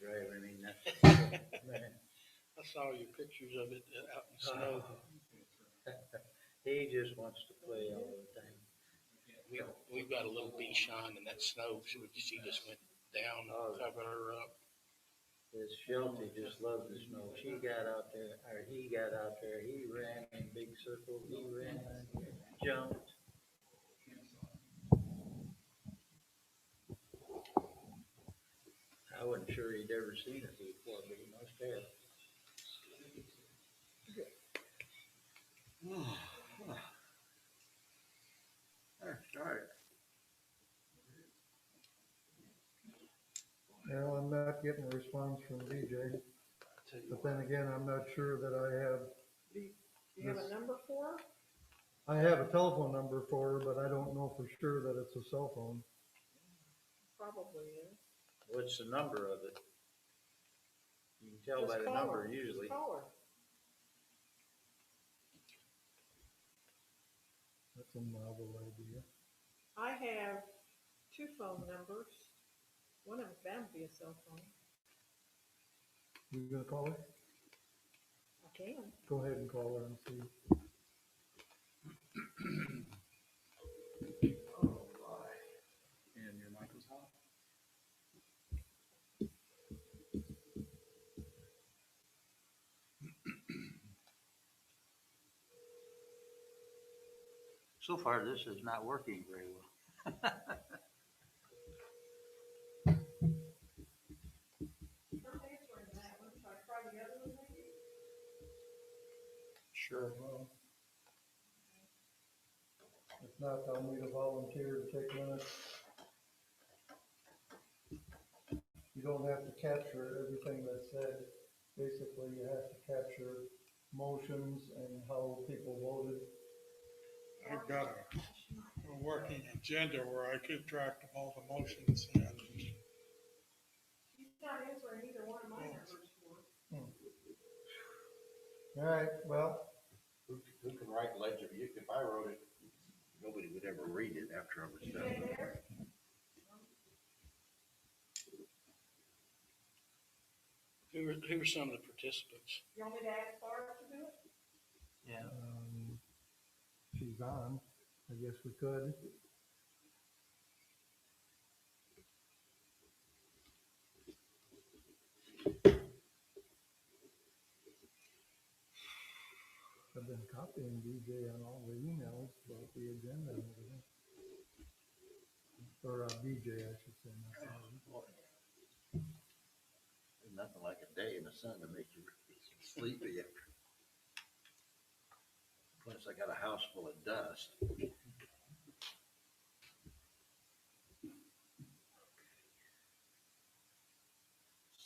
drive. I mean, that's, man, I saw your pictures of it out in the snow. he just wants to play all the time. We've got a little Bichon in that snow, so she just went down and covered her up. This Sheltie just loves the snow. She got out there, or he got out there, he ran in big circles, he ran, jumped. I wasn't sure he'd ever seen it before, but he must have. Sorry. Well, I'm not getting a response from DJ, but then again, I'm not sure that I have. Do you have a number for her? I have a telephone number for her, but I don't know for sure that it's a cell phone. Probably is. What's the number of it? You can tell Just by the call number her. usually. Just call her. That's a novel idea. I have 2 phone numbers. One of them's bound to be a cell phone. You gonna call her? I can. Go ahead and call her and see. And your mic was hot? So far, this is not working very well. Sure. Well, if not, I'll need a volunteer to take minutes. You don't have to capture everything that's said. Basically, you have to capture motions and how people voted. I've got a working agenda where I keep track of all the motions and She's not answering either one of my numbers for her. All right, well, Who can write ledger? If I wrote it, nobody would ever read it after I was You done. stay there? Who are some of the participants? You want me to ask Barb to do it? Yeah. she's on. I guess we could. I've been copying DJ on all the emails about the agenda and everything. Or BJ, I should say. Not There's nothing like a day in the sun to make you sleepy after. Plus, I got a house full of dust.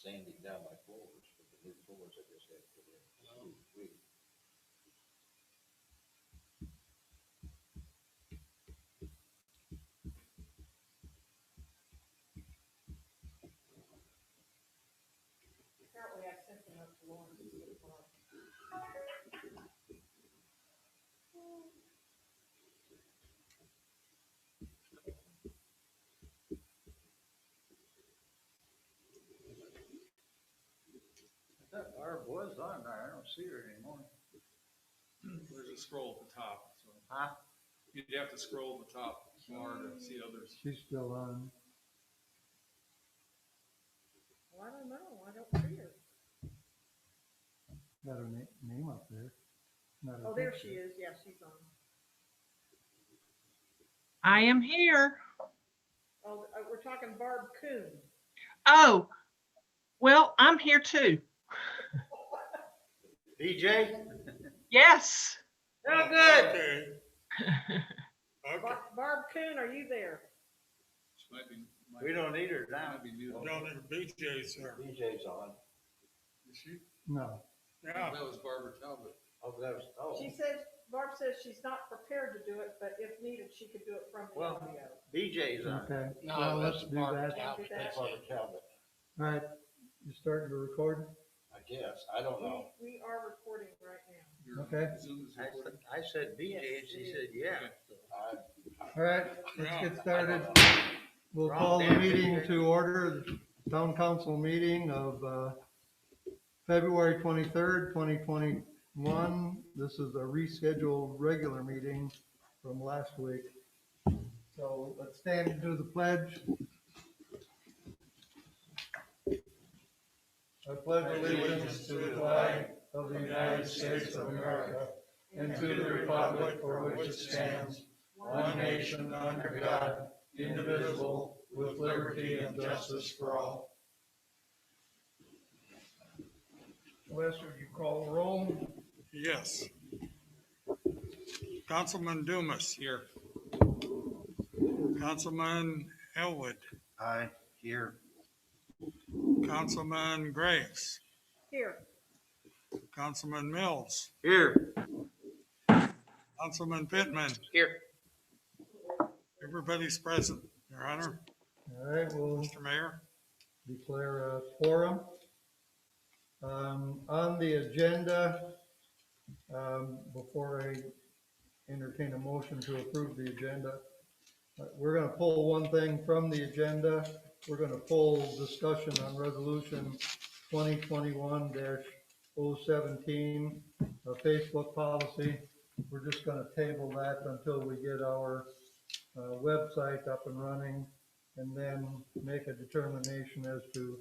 Sanding down my floors, with the new floors I just had put in. Oh, sweet. Apparently I sent them up to Lawrence instead of Barb. I thought Barb was on there. I don't see her anymore. There's a scroll at the top, so Huh? you'd have to scroll to the top more to see others. she's still on. Well, I don't know. I don't see her. Got her name up there. Not her Oh, there picture. she is. Yeah, she's on. I am here. Oh, we're talking Barb Coon. Oh, well, I'm here too. BJ? Yes. Oh, good. Okay. Okay. Barb Coon, are you there? Which might be. We don't need her now. Might be muted. Down there, BJ's there. BJ's on. Is she? No. Yeah. That was Barbara Talbot. Oh, that was, oh. She said, Barb says she's not prepared to do it, but if needed, she could do it from the Well, audio. BJ's on. Okay. No, well, that's let's do Barbara that. Talbot. That's Barbara Talbot, All right. You starting to record? I guess. I don't know. We are recording right now. Your Okay. Zoom is recording. I said BJ and she said, yeah. All right. Let's Yeah. get started. We'll Wrong call the damn meeting BJ. to order. town council meeting of February 23rd, 2021. This is a rescheduled regular meeting from last week. So let's stand and do the pledge. I pledge allegiance to the flag of the United States of America and to the republic for which it stands, one nation under God, indivisible, with liberty and justice for all. Wes, would you call the roll? Yes. Councilman Dumas. Here. Councilman Elwood. Aye, here. Councilman Graves. Here. Councilman Mills. Here. Councilman Pittman. Here. Everybody's present, Your Honor. All right, we'll Mr. Mayor. declare a quorum. On the agenda, before I entertain a motion to approve the agenda, we're going to pull one thing from the agenda. We're going to pull discussion on resolution 2021-017, a Facebook policy. We're just going to table that until we get our website up and running, and then make a determination as to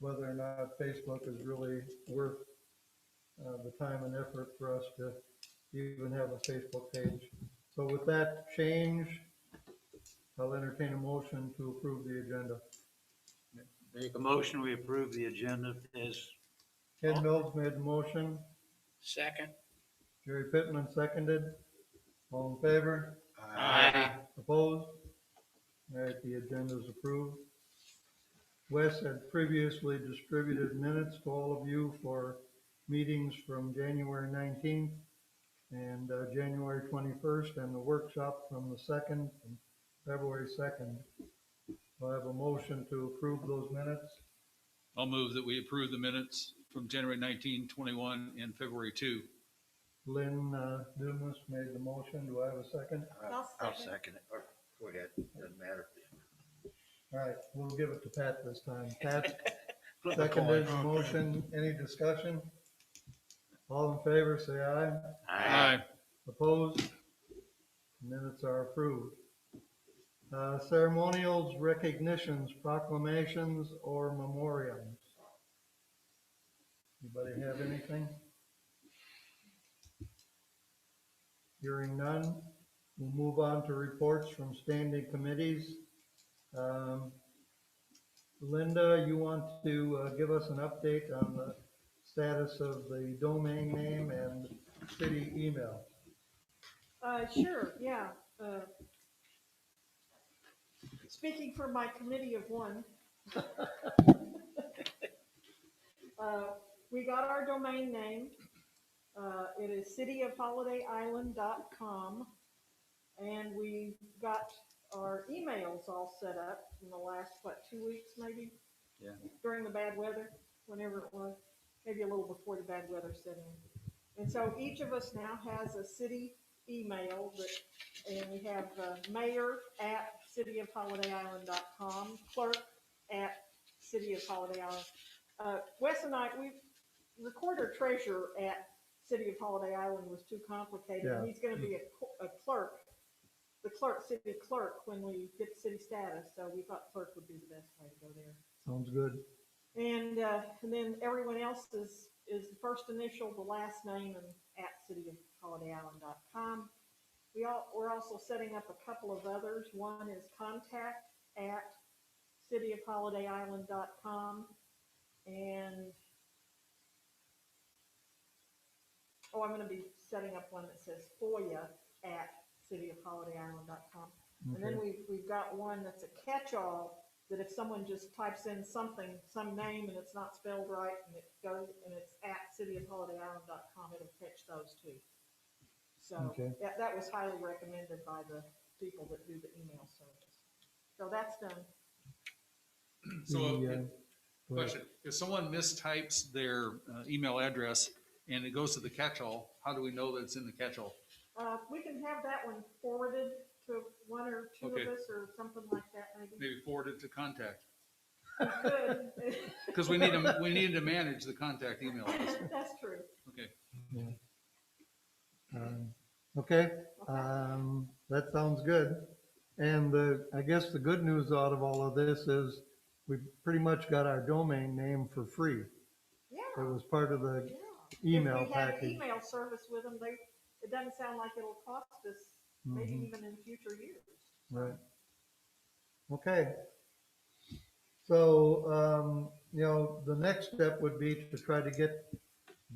whether or not Facebook is really worth the time and effort for us to even have a Facebook page. So with that change, I'll entertain a motion to approve the agenda. Make a motion, we approve the agenda as, Ken Mills made the motion, Second. Jerry Pittman seconded. All in favor? Aye. Opposed? All right, the agenda is approved. Wes had previously distributed minutes to all of you for meetings from January 19th and January 21st, and the workshop from the 2nd and February 2nd. I have a motion to approve those minutes. I'll move that we approve the minutes from January 19, 21, and February 2. Lynn Dumas made the motion. Do I have a second? I'll second it. Or, go ahead, doesn't matter. All right, we'll give it to Pat this time. Pat Flip a seconded the coin. motion. Any discussion? All in favor, say aye. Aye. Opposed? Minutes are approved. Ceremonials, recognitions, proclamations, or memoriams. Anybody have anything? Hearing none, we'll move on to reports from standing committees. Linda, you want to give us an update on the status of the domain name and city email? Sure, yeah. Speaking for my committee of one, we got our domain name. It is cityofholidayisland.com, and we got our emails all set up in the last, 2 weeks maybe? Yeah. During the bad weather, whenever it was, maybe a little before the bad weather set in. And so each of us now has a city email, and we have mayor@cityofholidayisland.com, clerk@cityofholidayisland. Wes and I, we recorder treasurer at City of Holiday Island was too complicated. Yeah. He's going to be a clerk, city clerk when we get city status. So we thought clerk would be the best way to go there. Sounds good. And then everyone else is the first initial, the last name, and @cityofholidayisland.com. We're also setting up a couple of others. One is contact@cityofholidayisland.com, and I'm going to be setting up one that says Foia@cityofholidayisland.com. And then we've got one that's a catch-all, that if someone just types in some name, and it's not spelled right, and it goes, and it's @cityofholidayisland.com, it'll catch those too. So Okay. that was highly recommended by the people that do the email service. So that's done. So, The, go ahead. question, if someone mistypes their email address and it goes to the catch-all, how do we know that it's in the catch-all? We can have that one forwarded to one or two Okay. of us or something like that, maybe. Maybe forward it to contact. We could. Because we need to manage the contact email address. That's true. Okay. Okay, that sounds good. And I guess the good news out of all of this is we pretty much got our domain name for free. Yeah. It was part of the Yeah. email If we had package. email service with them, it doesn't sound like it'll cost us maybe Mhm. even in future years. Right. Okay. So, the next step would be to try to get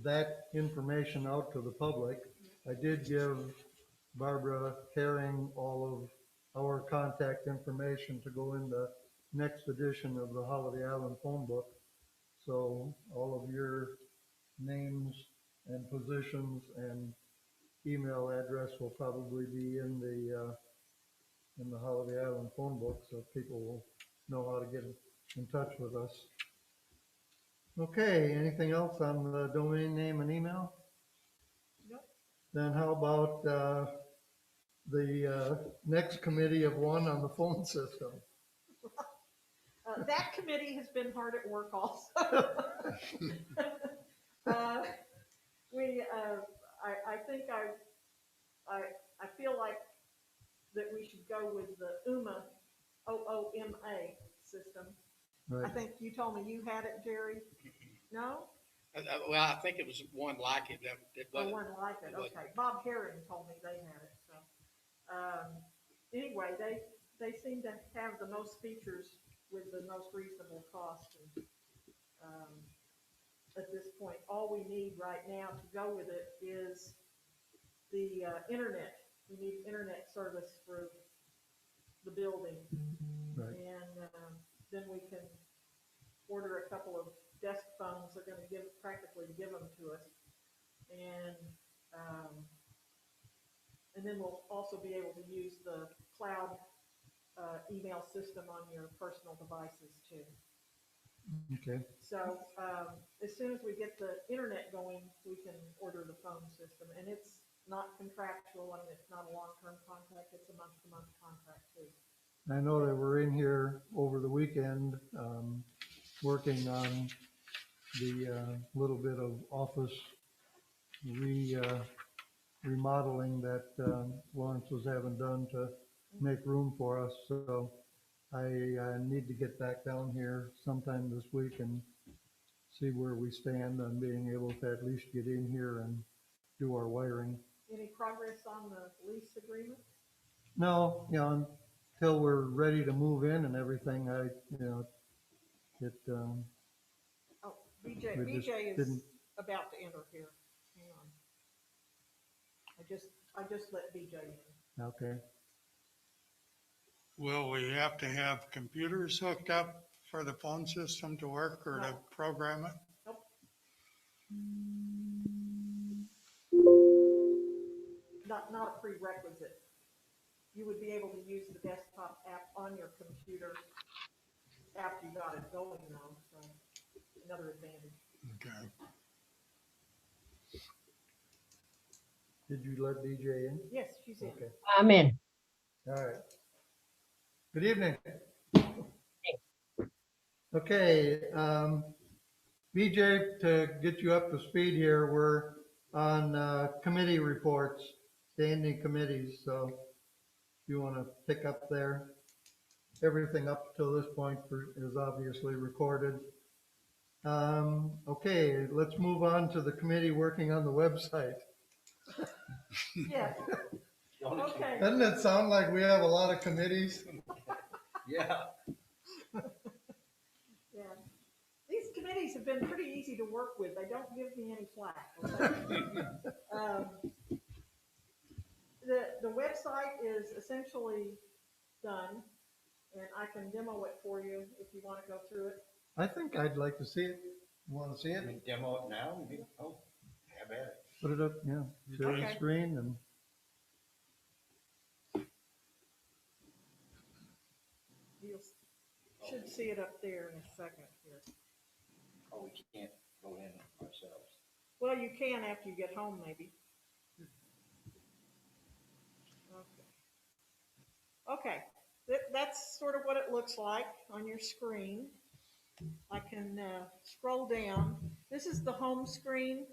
that information out to the public. I did give Barbara Herring all of our contact information to go in the next edition of the Holiday Island phone book. So all of your names and positions and email address will probably be in the Holiday Island phone book, so people will know how to get in touch with us. Okay, anything else on the domain name and email? Nope. Then how about the next committee of one on the phone system? That committee has been hard at work also. I think I feel like that we should go with the UMA, OOMA system. I Right. think you told me you had it, Jerry. No? Well, I think it was one like it. It Or wasn't. one like it, it wasn't. okay. Bob Herring told me they had it, so. Anyway, they seem to have the most features with the most reasonable cost. And, at this point, all we need right now to go with it is the internet. We need internet service for the building. Right. And then we can order a couple of desk phones. They're going to practically give them to us. And then we'll also be able to use the cloud email system on your personal devices too. Okay. So as soon as we get the internet going, we can order the phone system. And it's not contractual. I mean, it's not a long-term contract. It's a month-to-month contract too. I know they were in here over the weekend, working on the little bit of office remodeling that Lawrence was having done to make room for us. So I need to get back down here sometime this week and see where we stand on being able to at least get in here and do our wiring. Any progress on the lease agreement? No, until we're ready to move in and everything, Oh, BJ We just is didn't- about to enter here. Hang on. I just let BJ in. okay. Will we have to have computers hooked up for the phone system to work or to No. program it? Nope. Not a prerequisite. You would be able to use the desktop app on your computer after you got it going though, so another advantage. Okay. Did you let BJ in? Yes, she's in. Okay. I'm in. All right. Good evening. Okay, BJ, to get you up to speed here, we're on committee reports, standing committees, so if you want to pick up there. Everything up till this point is obviously recorded. Okay, let's move on to the committee working on the website. Yes, okay. Doesn't it sound like we have a lot of committees? Yeah. Yeah. These committees have been pretty easy to work with. They don't give me any flack. Okay? The website is essentially done, and I can demo it for you if you want to go through it. I think I'd like to see it. You want to see I it? mean, demo it now? Oh, have at it. Put it up, yeah, share the Okay. screen and. You should see it up there in a second here. Oh, we can't go in ourselves. Well, you can after you get home, maybe. Okay. Okay, that's sort of what it looks like on your screen. I can scroll down. This is the home screen.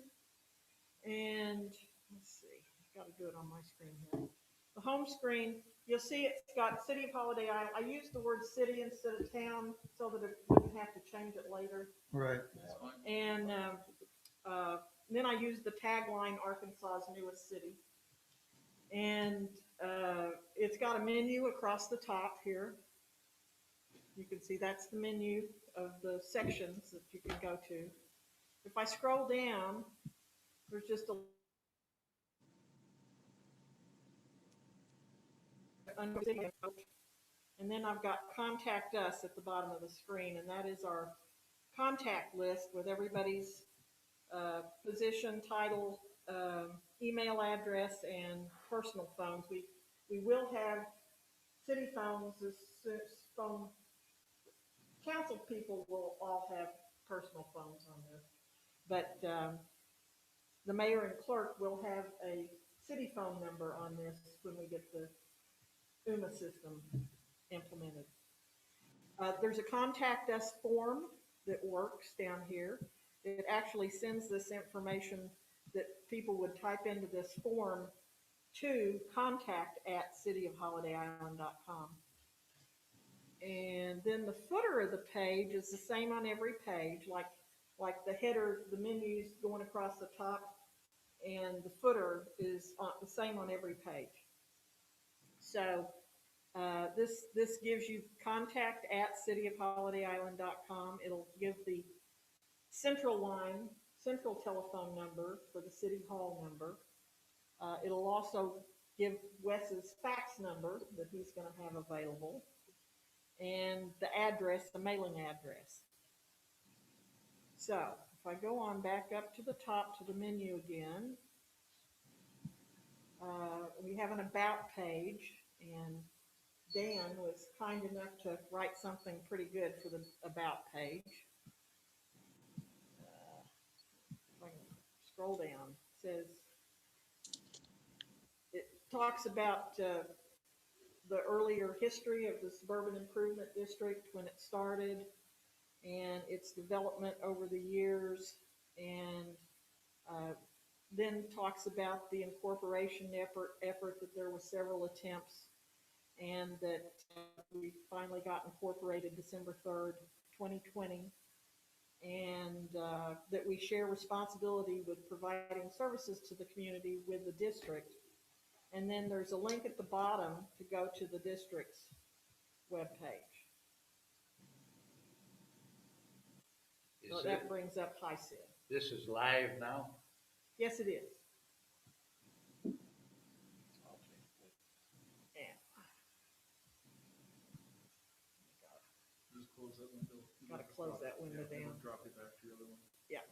And let's see, got to do it on my screen here. The home screen, you'll see it's got City of Holiday Island. I used the word city instead of town so that it wouldn't have to change it later. Right. And then I used the tagline, Arkansas's newest city. And it's got a menu across the top here. You can see that's the menu of the sections that you can go to. If I scroll down, there's just a and then I've got contact us at the bottom of the screen, and that is our contact list with everybody's position, title, email address, and personal phones. We will have city phones, phone council people will all have personal phones on there, but the mayor and clerk will have a city phone number on this when we get the UMA system implemented. There's a contact us form that works down here. It actually sends this information that people would type into this form to contact@cityofholidayisland.com. And then the footer of the page is the same on every page, like the header, the menus going across the top, and the footer is the same on every page. So this gives you contact@cityofholidayisland.com. It'll give the central telephone number for the city hall number. It'll also give Wes's fax number that he's going to have available, and the address, the mailing address. So if I go on back up to the top to the menu again, we have an about page, and Dan was kind enough to write something pretty good for the about page. If I can scroll down, it talks about the earlier history of the Suburban Improvement District when it started and its development over the years, and then talks about the incorporation effort that there were several attempts, and that we finally got incorporated December 3rd, 2020, and that we share responsibility with providing services to the community with the district. And then there's a link at the bottom to go to the district's webpage. So that brings up HICID. This is live now? Yes, it is. Just close that window. Gotta close that window down. Drop it back to your other one. Yeah.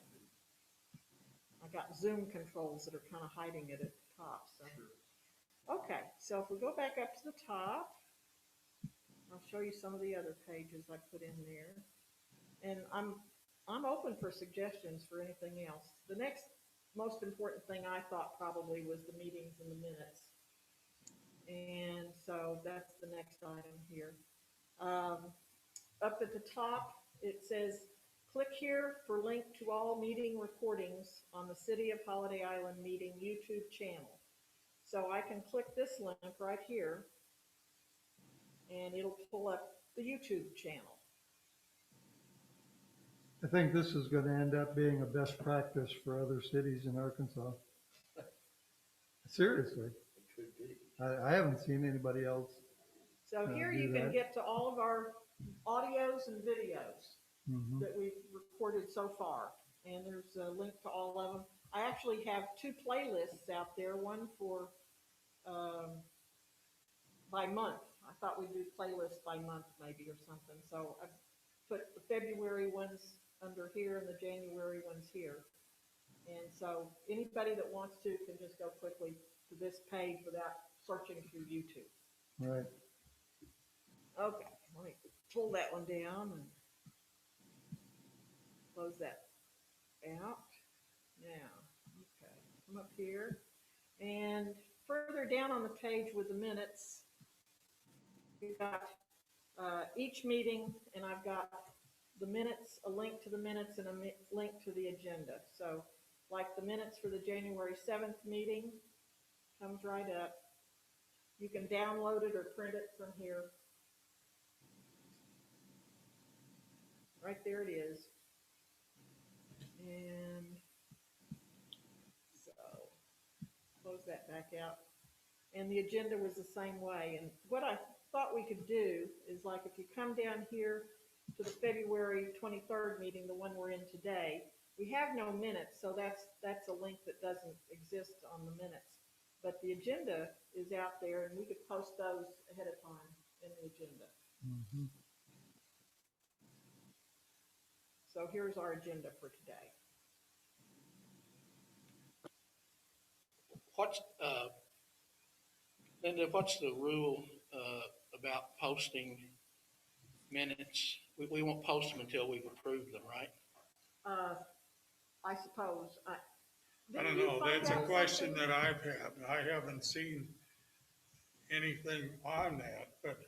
I got Zoom controls that are kind of hiding it at the top. So. Sure. Okay, so if we go back up to the top, I'll show you some of the other pages I put in there. And I'm open for suggestions for anything else. The next most important thing I thought probably was the meetings and the minutes. And so that's the next item here. Up at the top, it says, click here for link to all meeting recordings on the City of Holiday Island meeting YouTube channel. So I can click this link right here, and it'll pull up the YouTube channel. I think this is going to end up being a best practice for other cities in Arkansas. Seriously. It could be. I haven't seen anybody else. So here do you can that. get to all of our audios and videos that we've recorded so far. And there's a link to all of them. I actually have 2 playlists out there, one for by month. I thought we'd do playlists by month maybe or something. So I put the February ones under here and the January ones here. And so anybody that wants to can just go quickly to this page without searching through YouTube. Right. Okay, let me pull that one down and close that out. Now, okay, come up here, and further down on the page with the minutes, we've got each meeting, and I've got the minutes, a link to the minutes and a link to the agenda. So like the minutes for the January 7th meeting comes right up. You can download it or print it from here. Right there it is. And so close that back out. And the agenda was the same way. And what I thought we could do is, like, if you come down here to the February 23rd meeting, the one we're in today, we have no minutes, so that's a link that doesn't exist on the minutes. But the agenda is out there, and we could post those ahead of time in the agenda. Mhm. So here's our agenda for today. Linda, what's the rule, about posting minutes? We won't post them until we've approved them, right? I suppose. I Didn't don't you know, find that's a out question something? that I've had. I haven't seen anything on that, but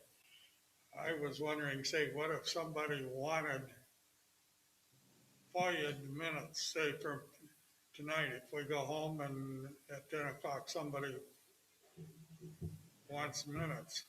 I was wondering, say, what if somebody wanted Foia minutes, say from tonight, if we go home and at 10 o'clock, somebody wants minutes.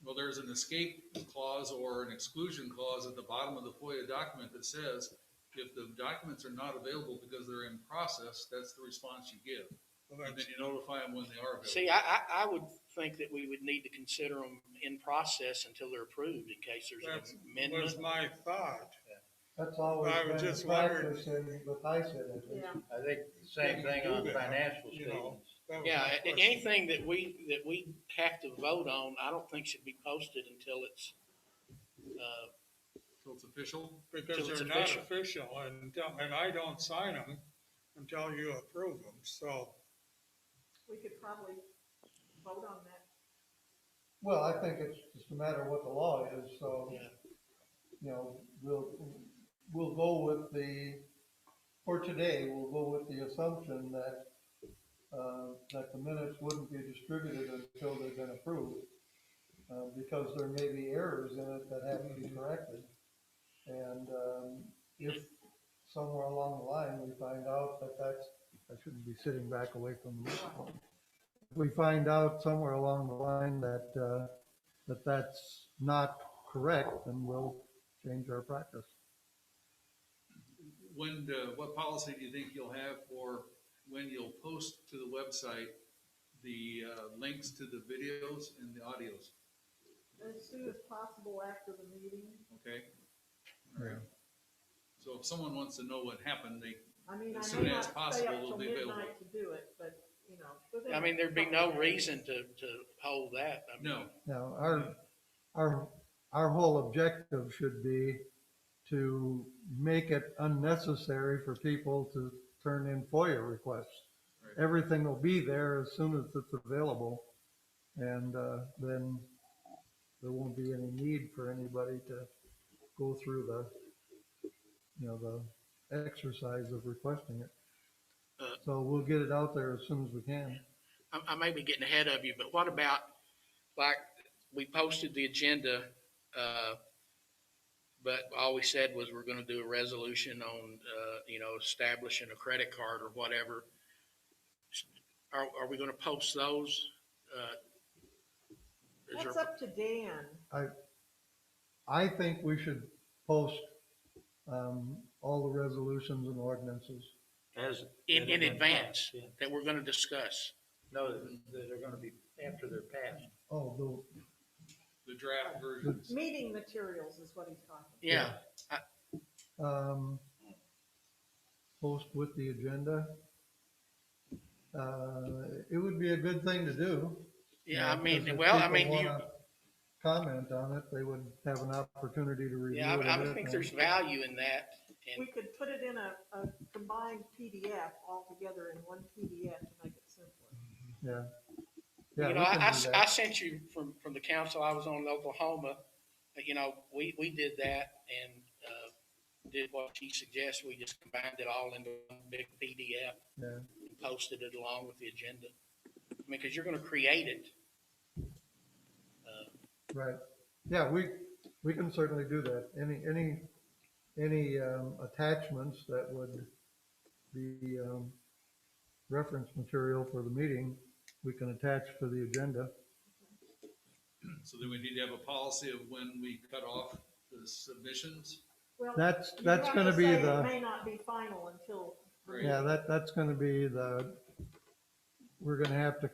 Well, there's an escape clause or an exclusion clause at the bottom of the FOIA document that says if the documents are not available because they're in process, that's the response you give. Well, And then that's, you notify them when they are available. See, I would think that we would need to consider them in process until they're approved in case there's that an amendment. was my thought. That's always I was been just the wondering- practice in, with ISID. Yeah. I think the same thing Couldn't on do that, financial you know. statements. That was Yeah, my question. anything that we have to vote on, I don't think should be posted until it's, So it's official. Because Till it's they're not official. official and I don't sign them until you approve them, so. We could probably vote on that. Well, I think it's just a matter of what the law is, so, yeah. you know, we'll go with for today, we'll go with the assumption that, that the minutes wouldn't be distributed until they've been approved, because there may be errors in it that have to be corrected. And, if somewhere along the line we find out that I shouldn't be sitting back away from the microphone. If we find out somewhere along the line that, that's not correct, then we'll change our practice. What policy do you think you'll have for when you'll post to the website the links to the videos and the audios? As soon as possible after the meeting. Okay. All right. So if someone wants to know what happened, I mean, As I soon may as not possible, stay up it'll till be available. midnight to do it, but, you know. within I mean, there'd be a no couple of days. reason to hold that. I mean, no. Now, our whole objective should be to make it unnecessary for people to turn in FOIA requests. Right. Everything will be there as soon as it's available, and then there won't be any need for anybody to go through the exercise of requesting it. So we'll get it out there as soon as we can. I may be getting ahead of you, but what about, like, we posted the agenda, but all we said was we're gonna do a resolution on, establishing a credit card or whatever. Are we gonna post those? Is That's there- up to Dan. I think we should post all the resolutions and ordinances. As. In advance, Yeah. that we're gonna discuss? No, that are gonna be after they're passed. Oh, The draft versions. Meeting materials is what he's talking about. Yeah, post with the agenda. It would be a good thing to do. yeah, I Because mean, if well, I people mean, wanna comment on it, they would have an opportunity to review yeah, it. I ahead of think time. there's value in that. We And, could put it in a combined PDF all together in one PDF to make it simpler. Yeah. Yeah, you we know, can do I that. sent you from the council I was on in Oklahoma, we did that and, did what she suggested. We just combined it all into one big PDF Yeah, and posted it along with the agenda. I mean, cause you're gonna create it. right. Yeah, we can certainly do that. any attachments that would be reference material for the meeting, we can attach to the agenda. So then we need to have a policy of when we cut off the submissions. Well, That's you have gonna to be say it the, may not be final until. Right. yeah, that's gonna be the, we're gonna have to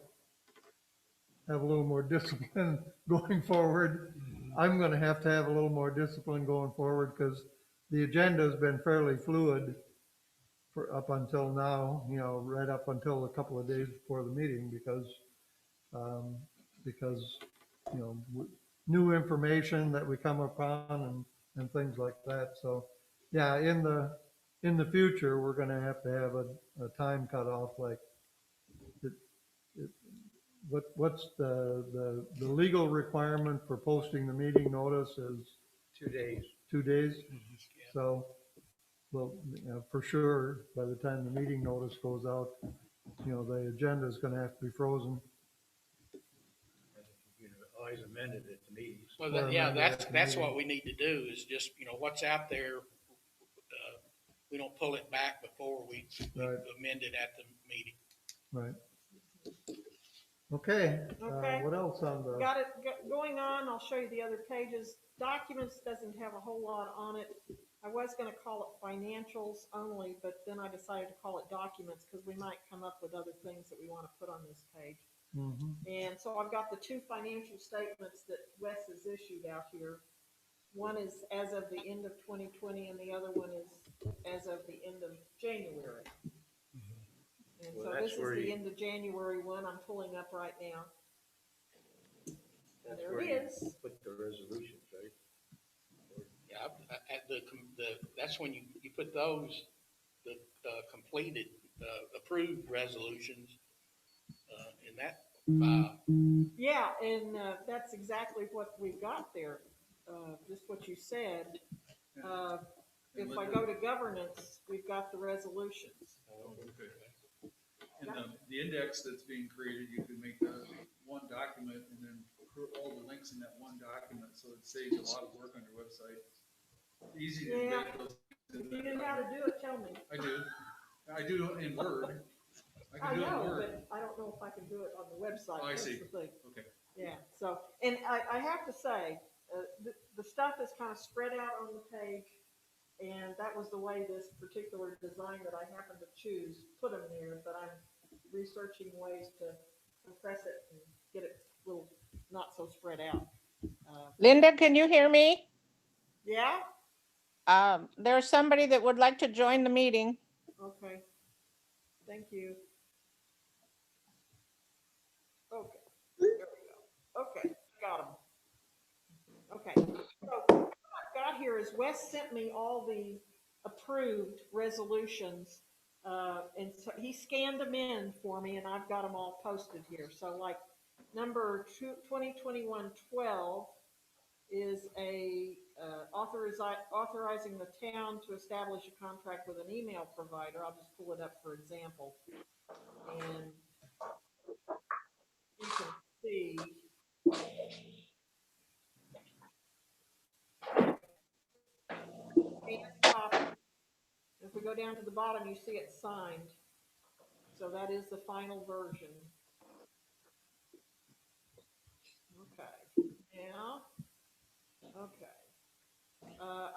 have a little more discipline going forward. I'm gonna have to have a little more discipline going forward because the agenda's been fairly fluid for up until now, you know, right up until a couple of days before the meeting um, because, you know, new information that we come upon and things like that. So, yeah, in the future, we're gonna have to have a time cutoff, like it, what's the legal requirement for posting the meeting notice is 2 days. 2 days. Yeah. So, well, you know, for sure, by the time the meeting notice goes out, you know, the agenda is gonna have to be frozen. You know, always amended at the meetings. Well, Or yeah, amend it at the that's meeting. what we need to do is just, you know, what's out there. We don't pull it back before we Right. amend it at the meeting. Right. Okay, Okay. what else on the, Got it going on. I'll show you the other pages. Documents doesn't have a whole lot on it. I was gonna call it financials only, but then I decided to call it documents because we might come up with other things that we want to put on this page. mhm, And so I've got the two financial statements that Wes has issued out here. One is as of the end of 2020 and the other one is as of the end of January. And Well, so that's this is where the you- end of January one I'm pulling up right now. That's There where it you is. Put the resolutions, right? Yeah, at that's when you put those, the completed, approved resolutions, in that file. Yeah, and that's exactly what we've got there, just what you said. If I go to governance, we've got the resolutions. Okay. And the index that's being created, you can make the one document and then put all the links in that one document, so it saves a lot of work on your website. Easy to Yeah. embed those. If you knew how to do it, tell me. I do it in Word. I I can do it in know, Word. but I don't know if I can do it on the website. Oh, I That's see. the thing. Okay. Yeah, so, and I have to say, the stuff is kind of spread out on the page, and that was the way this particular design that I happened to choose put them there, but I'm researching ways to compress it and get it a little, not so spread out. Linda, can you hear me? Yeah? There's somebody that would like to join the meeting. Okay. Thank you. Okay, there we go. Okay, got them. Okay, so what I've got here is Wes sent me all the approved resolutions, and so he scanned them in for me, and I've got them all posted here. So like number 2021-12 is a authorizing the town to establish a contract with an email provider. I'll just pull it up for example, and you can see. If we go down to the bottom, you see it signed. So that is the final version. Okay. Now, okay.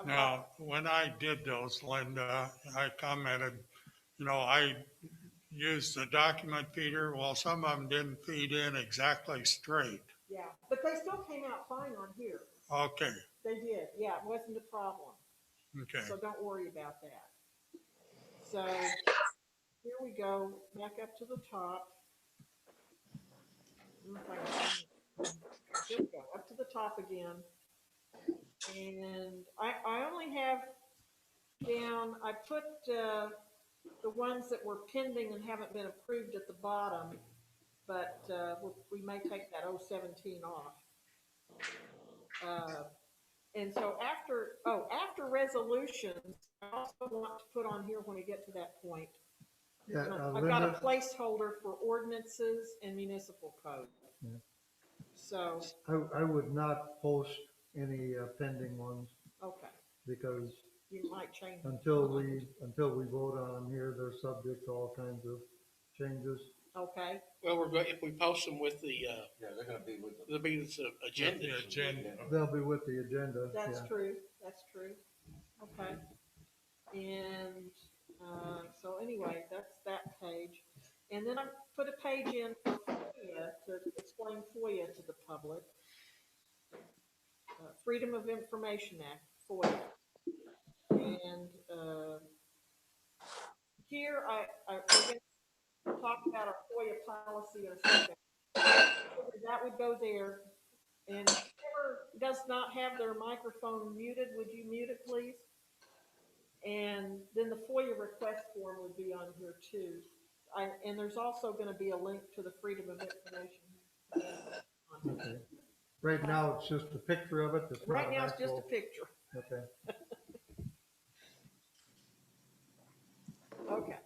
Now, when I did those, Linda, I commented, I used the document feeder. Well, some of them didn't feed in exactly straight. Yeah, but they still came out fine on here. Okay, They did. Yeah, it wasn't a problem. okay. So don't worry about that. So here we go, back up to the top. Here we go, up to the top again. And I only have down, I put the ones that were pending and haven't been approved at the bottom, but we may take that 017 off. And so after resolutions, I also want to put on here when we get to that point. yeah, I've got a Linda, placeholder for ordinances and municipal code. Yeah. So, I would not post any pending ones okay, because you might change them. Until we vote on them here, they're subject to all kinds of changes. Okay, Well, we're going, if we post them with the, Yeah, they're gonna be with the. there'll be this agenda. The agenda. They'll be with the agenda, that's yeah. true, that's true. Okay. And, so anyway, that's that page. And then I put a page in for Foia to explain Foia to the public. Freedom of Information Act, FOIA. And, here we're gonna talk about our FOIA policy in a second. That would go there. And whoever does not have their microphone muted, would you mute it, please? And then the FOIA request form would be on here too. And there's also going to be a link to the Freedom of Information. Okay. Right now, it's just a picture of it. It's not Right an now, it's just a actual- picture. Okay. Okay.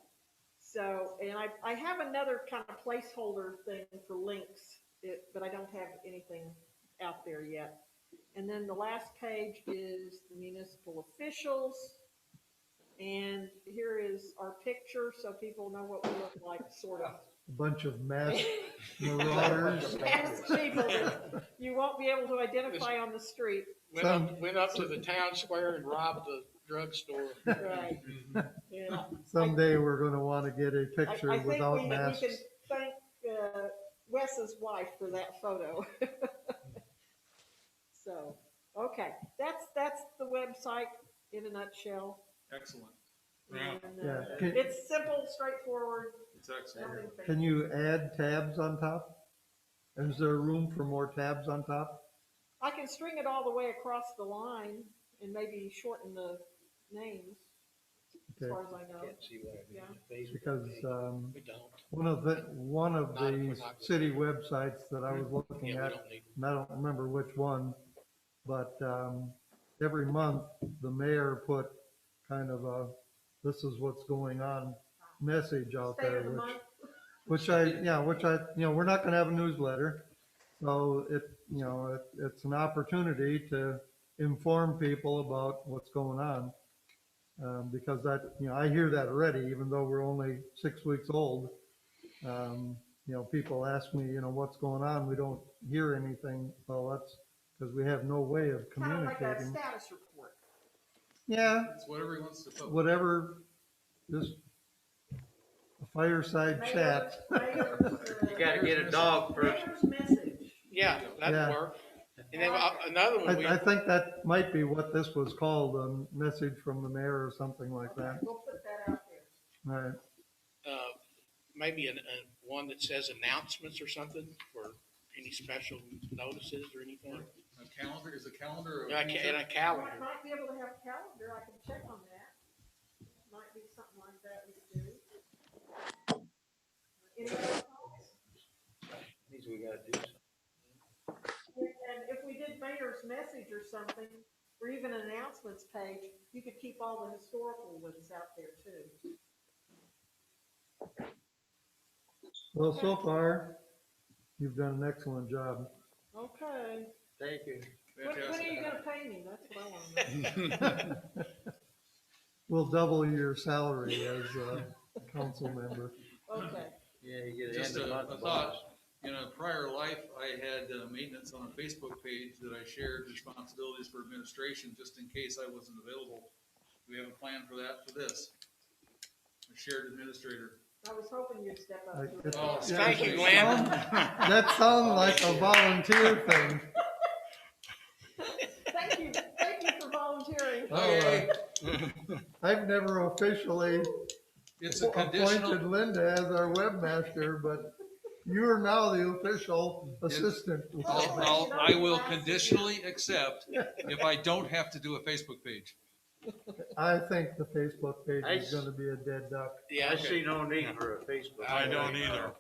So, and I have another kind of placeholder thing for links, but I don't have anything out there yet. And then the last page is the municipal officials. And here is our picture, so people know what we look like, sort of. A bunch of masked marauders. Masked people that you won't be able to identify on the street. Went up to the town square and robbed the drugstore. Right. Yeah. Someday we're gonna wanna get a picture I think without we masks. can thank Wes's wife for that photo. So, okay, that's the website in a nutshell. Excellent. Yeah. And, Yeah. it's simple, straightforward. It's excellent. Nothing fancy. Can you add tabs on top? Is there room for more tabs on top? I can string it all the way across the line and maybe shorten the names, as Okay. far as I know. Can't see what I Yeah. mean. Facebook Because, page. We don't. one of Not if we're the not- city websites that I was looking Yeah, we at, don't need. and I don't remember which one, but, every month, the mayor put kind of a, this is what's going on message out State of there, the month. which we're not gonna have a newsletter. So it's an opportunity to inform people about what's going on. Because I hear that already, even though we're only 6 weeks old. People ask me, what's going on? We don't hear anything. Well, that's because we have no way of Kind of like a communicating. status report. Yeah, It's whatever he wants to put. whatever, just a fireside chat. You gotta get a dog first. Mayor's message. Yeah, that'd Yeah. work. And then another one, I think that might be what this was called, a message from the mayor or something like that. We'll put that out there. All right. maybe one that says announcements or something for any special notices or anything. A calendar, is a calendar? Yeah, and a calendar. Might be able to have a calendar, I can check on that. Might be something like that we could do. Any other thoughts? Means we gotta do something. And if we did mayor's message or something, or even an announcements page, you could keep all the historical ones out there too. Well, so far, you've done an excellent job. Okay. Thank you. When are you gonna pay me? That's what I wanna know. We'll double your salary as a council member. Okay. Yeah, you get Just end of a month thought, bonus. in a prior life, I had maintenance on a Facebook page that I shared responsibilities for administration, just in case I wasn't available. Do we have a plan for that for this? A shared administrator. I was hoping you'd step up. I- to it's- it. Oh, yeah, Thank you, it Glenn. That sounds like a volunteer thing. Thank you for volunteering. Okay, I've never officially it's a appointed conditional, Linda as our webmaster, but you are now the official assistant. I will conditionally accept if I don't have to do a Facebook page. I think the Facebook page I is s- gonna be a dead duck. Yeah, I see no need for a Facebook. I don't either.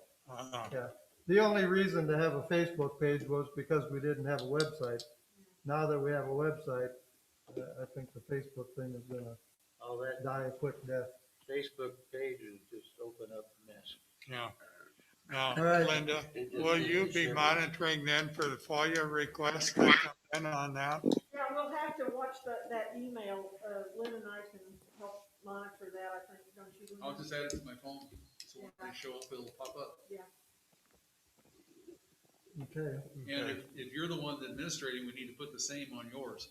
The only reason to have a Facebook page was because we didn't have a website. Now that we have a website, I think the Facebook thing is gonna All that die a quick death. Facebook page is just open up a mess. Yeah. Now, All right. Linda, will you be monitoring then for the FOIA requests that come in on that? Yeah, we'll have to watch that email. Lynn and I can help monitor that, I think, don't you? Lynn? I'll just add it to my phone, so when Yeah. they show up, it'll pop up. Yeah. Okay, And if you're the one administrating, we need to put the same on yours.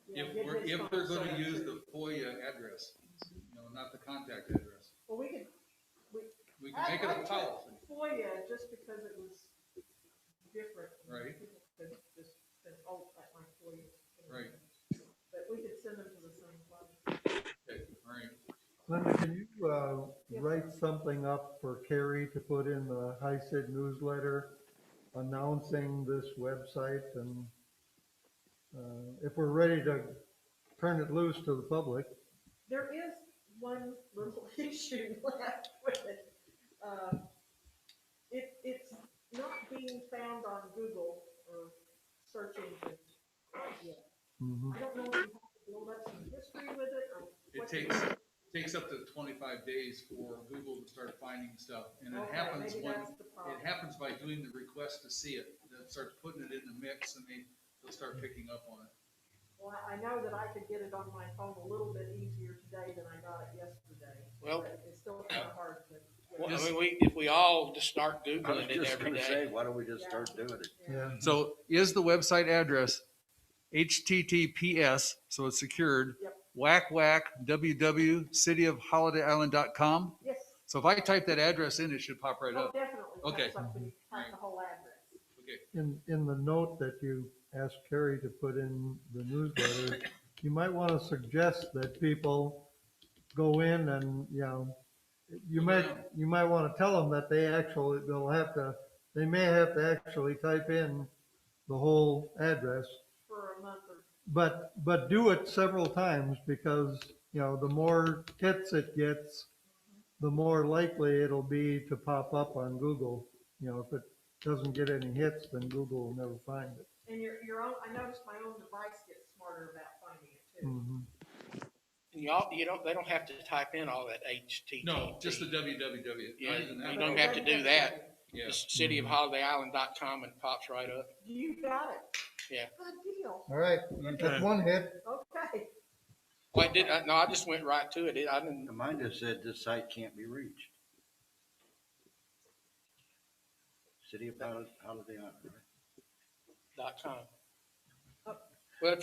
Yeah, If get we're, his if phone they're gonna set up use too. the Foia address, not the contact address, Well, we could, we can make it I a policy, FOIA just because it was different. right? People could just say, oh, that my FOIA. Right. But we could send them to the same place. Okay, all right. Linda, can you write something up for Carrie to put in the HICID newsletter announcing this website, and if we're ready to turn it loose to the public? There is one little issue left with it. It's not being found on Google or search engines quite yet. Mhm. I don't know if you have to build up some history with it or. It what takes up to 25 days for Google to start finding stuff, and it Okay, happens maybe when, that's the problem. it happens by doing the request to see it, that starts putting it in the mix, and they'll start picking up on it. Well, I know that I could get it on my phone a little bit easier today than I got it yesterday. Well- but it's still kind of hard to. Well, I mean, if we all just start I was Googling it just every gonna say, day. why don't we just start doing it? Yeah. So is the website address HTTPS, so it's secured, Yep. www.cityofholidayisland.com? Yes. So if I type that address in, it should pop right Oh, up. definitely. Okay. That's something, type the whole address. Okay. In the note that you asked Carrie to put in the newsletter, you might want to suggest that people go in and, you might want to tell them that they may have to actually type in the whole address, For a month or. but do it several times, because, the more hits it gets, the more likely it'll be to pop up on Google. If it doesn't get any hits, then Google will never find it. And your own, I noticed my own device gets smarter about finding it too. Mhm. And they don't have to type in all that HTTP. No, just the www. Yeah, Not even that. you don't have to do that. Yeah. Just cityofholidayisland.com and it pops right up. You got it. Yeah. Good deal. All right, that's one hit. Okay. Well, I just went right to it. I didn't, Mine just said this site can't be reached. City of Holiday Island, right? .com. Well,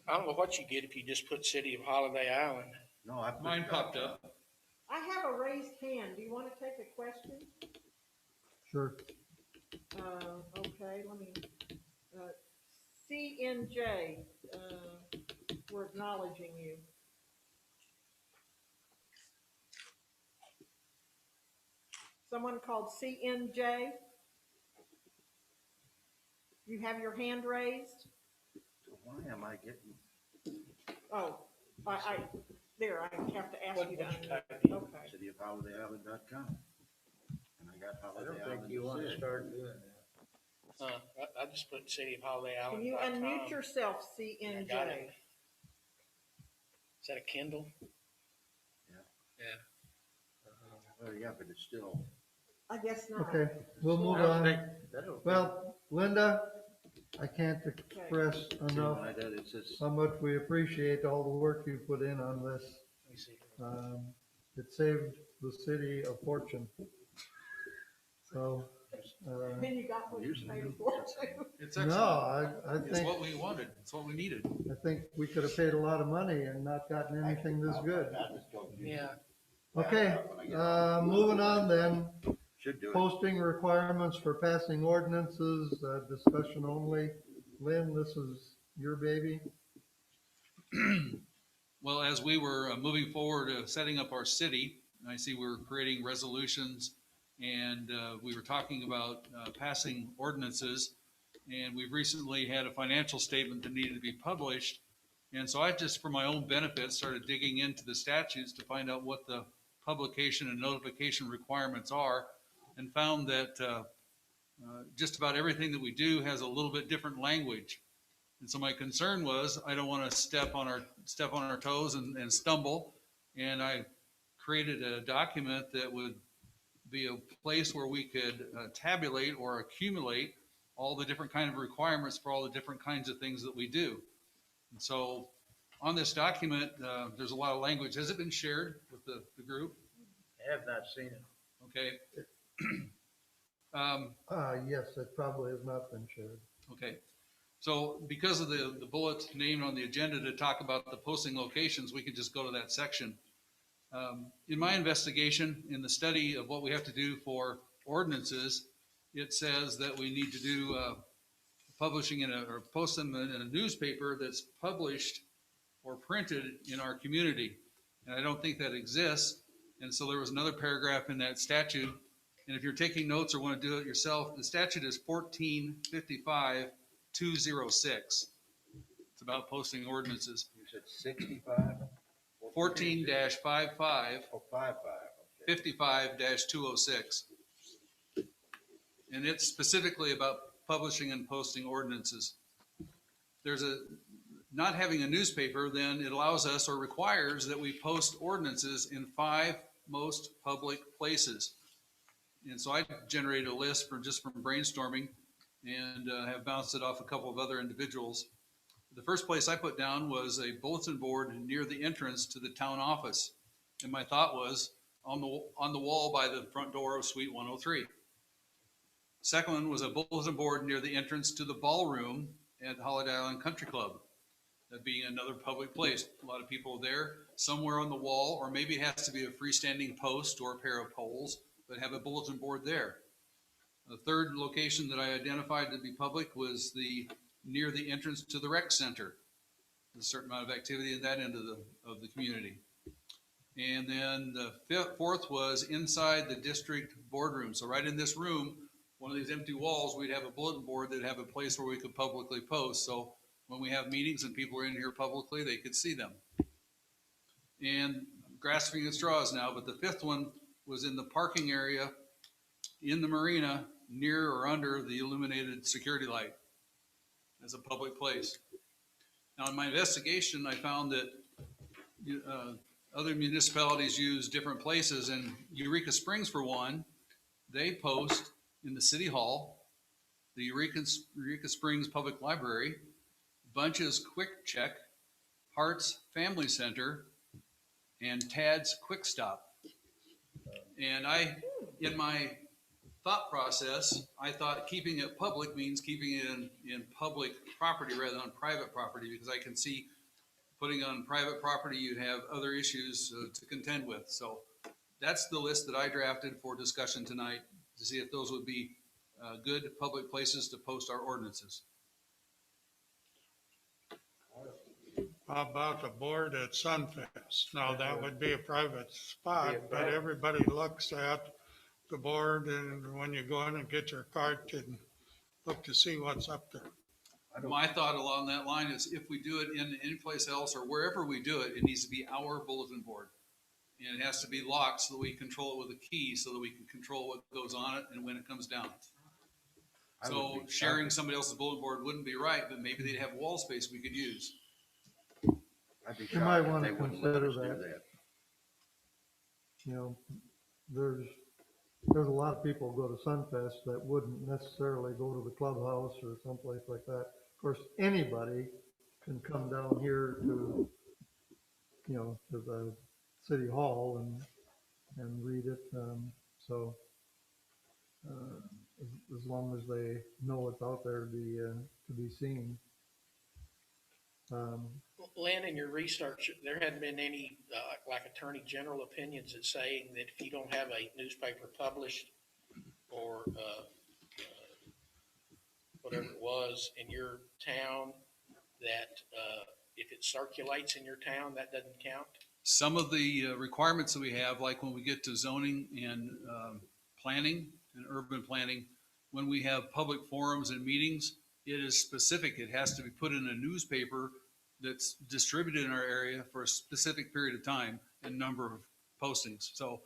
I don't know what you get if you just put City of Holiday Island. No, I put Mine popped up. I have a raised hand. Do you want to take a question? Sure. Okay, let me, CNJ, we're acknowledging you. Someone called CNJ? You have your hand raised? Why am I getting? Oh, I have to ask you to unmute. Okay. cityofholidayisland.com. And I got I Holiday don't Island. think you want to said. start doing that. I just put City of Holiday Island. Can you unmute yourself, CNJ? got it. Is that a Kindle? Well, yeah, but it's still. I guess not. Okay, we'll move I don't on. think- I don't think- Well, Linda, I can't express enough I did, it says, how much we appreciate all the work you put in on this. Let me see. It saved the city a fortune. So, And you got what you paid for too. It's no, excellent. I It's think, what we wanted. It's what we needed. I think we could have paid a lot of money and not gotten anything this good. I just told you. Yeah. Okay, moving on then. Should do it. Posting requirements for passing ordinances, discussion only. Lynn, this is your baby. Well, as we were moving forward, setting up our city, I see we're creating resolutions, and we were talking about passing ordinances, and we've recently had a financial statement that needed to be published. And so I just, for my own benefit, started digging into the statutes to find out what the publication and notification requirements are, and found that just about everything that we do has a little bit different language. And so my concern was, I don't want to step on our toes and stumble. And I created a document that would be a place where we could tabulate or accumulate all the different kind of requirements for all the different kinds of things that we do. And so on this document, there's a lot of language. Has it been shared with the group? I have not seen it. Okay. Yes, it probably has not been shared. Okay. So because of the bullet named on the agenda to talk about the posting locations, we could just go to that section. In my investigation, in the study of what we have to do for ordinances, it says that we need to do publishing or post them in a newspaper that's published or printed in our community. And I don't think that exists. And so there was another paragraph in that statute. And if you're taking notes or want to do it yourself, the statute is 1455-206. It's about posting ordinances. You said 65? 14-55 Oh, 55, okay. 55-206. And it's specifically about publishing and posting ordinances. Not having a newspaper, then it allows us or requires that we post ordinances in 5 most public places. And so I generated a list from brainstorming and have bounced it off a couple of other individuals. The first place I put down was a bulletin board near the entrance to the town office. And my thought was on the wall by the front door of Suite 103. Second one was a bulletin board near the entrance to the ballroom at Holiday Island Country Club. That being another public place. A lot of people there, somewhere on the wall, or maybe it has to be a freestanding post or a pair of poles, but have a bulletin board there. The third location that I identified to be public was near the entrance to the rec center. There's a certain amount of activity at that end of the community. And then the fourth was inside the district boardroom. So right in this room, one of these empty walls, we'd have a bulletin board that'd have a place where we could publicly post. So when we have meetings and people are in here publicly, they could see them. And grasping at straws now, but the fifth one was in the parking area in the marina near or under the illuminated security light as a public place. Now in my investigation, I found that other municipalities use different places, and Eureka Springs, for one, they post in the city hall, the Eureka Springs Public Library, Bunch's Quick Check, Hart's Family Center, and Tad's Quick Stop. And in my thought process, I thought keeping it public means keeping it in public property rather than private property, because I can see putting it on private property, you have other issues to contend with. So that's the list that I drafted for discussion tonight, to see if those would be good public places to post our ordinances. How about the board at Sunfest? Now, that would be a private spot, but everybody looks at the board, and when you go in and get your cart and look to see what's up there. My thought along that line is if we do it in any place else or wherever we do it, it needs to be our bulletin board. And it has to be locked so that we control it with a key so that we can control what goes on it and when it comes down. So sharing somebody else's bulletin board wouldn't be right, but maybe they'd have wall space we could use. I'd be You might shocked if want they to wouldn't let consider us do that. that. You know, there's a lot of people who go to Sunfest that wouldn't necessarily go to the clubhouse or someplace like that. Of course, anybody can come down here to, you know, to the city hall and read it. As long as they know it's out there to be seen. Lynn, in your research, there hadn't been any, like Attorney General opinions that saying that if you don't have a newspaper published or whatever it was in your town, that if it circulates in your town, that doesn't count? Some of the requirements that we have, like when we get to zoning and planning and urban planning, when we have public forums and meetings, it is specific. It has to be put in a newspaper that's distributed in our area for a specific period of time and number of postings. So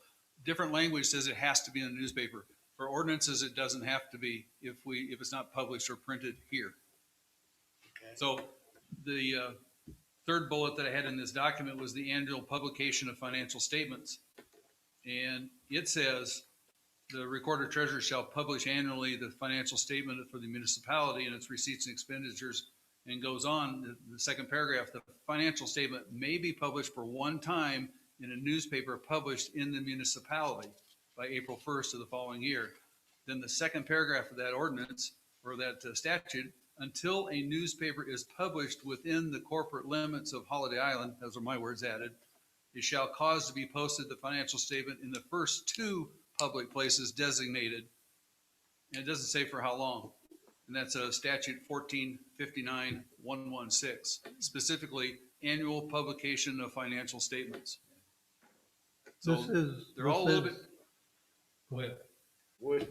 different language says it has to be in a newspaper. For ordinances, it doesn't have to be if it's not published or printed here. Okay. So the third bullet that I had in this document was the annual publication of financial statements. And it says the recorder treasurer shall publish annually the financial statement for the municipality and its receipts and expenditures and goes on, the second paragraph, the financial statement may be published for one time in a newspaper published in the municipality by April 1st of the following year. Then the second paragraph of that ordinance or that statute, until a newspaper is published within the corporate limits of Holiday Island, those are my words added, it shall cause to be posted the financial statement in the first two public places designated. And it doesn't say for how long. And that's a statute 1459-116, specifically annual publication of financial statements. So they're all a little bit. Go ahead. Would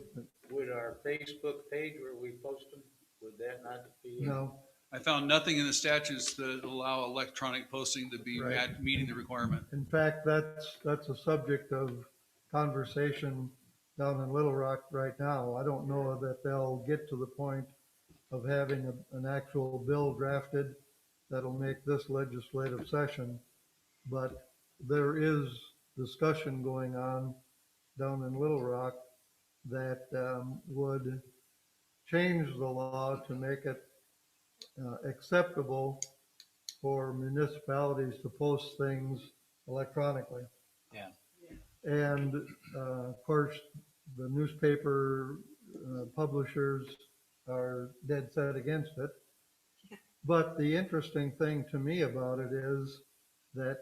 our Facebook page where we post them, would that not be? No, I found nothing in the statutes that allow electronic posting to be Right. meeting the requirement. in fact, that's a subject of conversation down in Little Rock right now. I don't know that they'll get to the point of having an actual bill drafted that'll make this legislative session. But there is discussion going on down in Little Rock that would change the law to make it acceptable for municipalities to post things electronically. Yeah. And of course, the newspaper publishers are dead set against it. But the interesting thing to me about it is that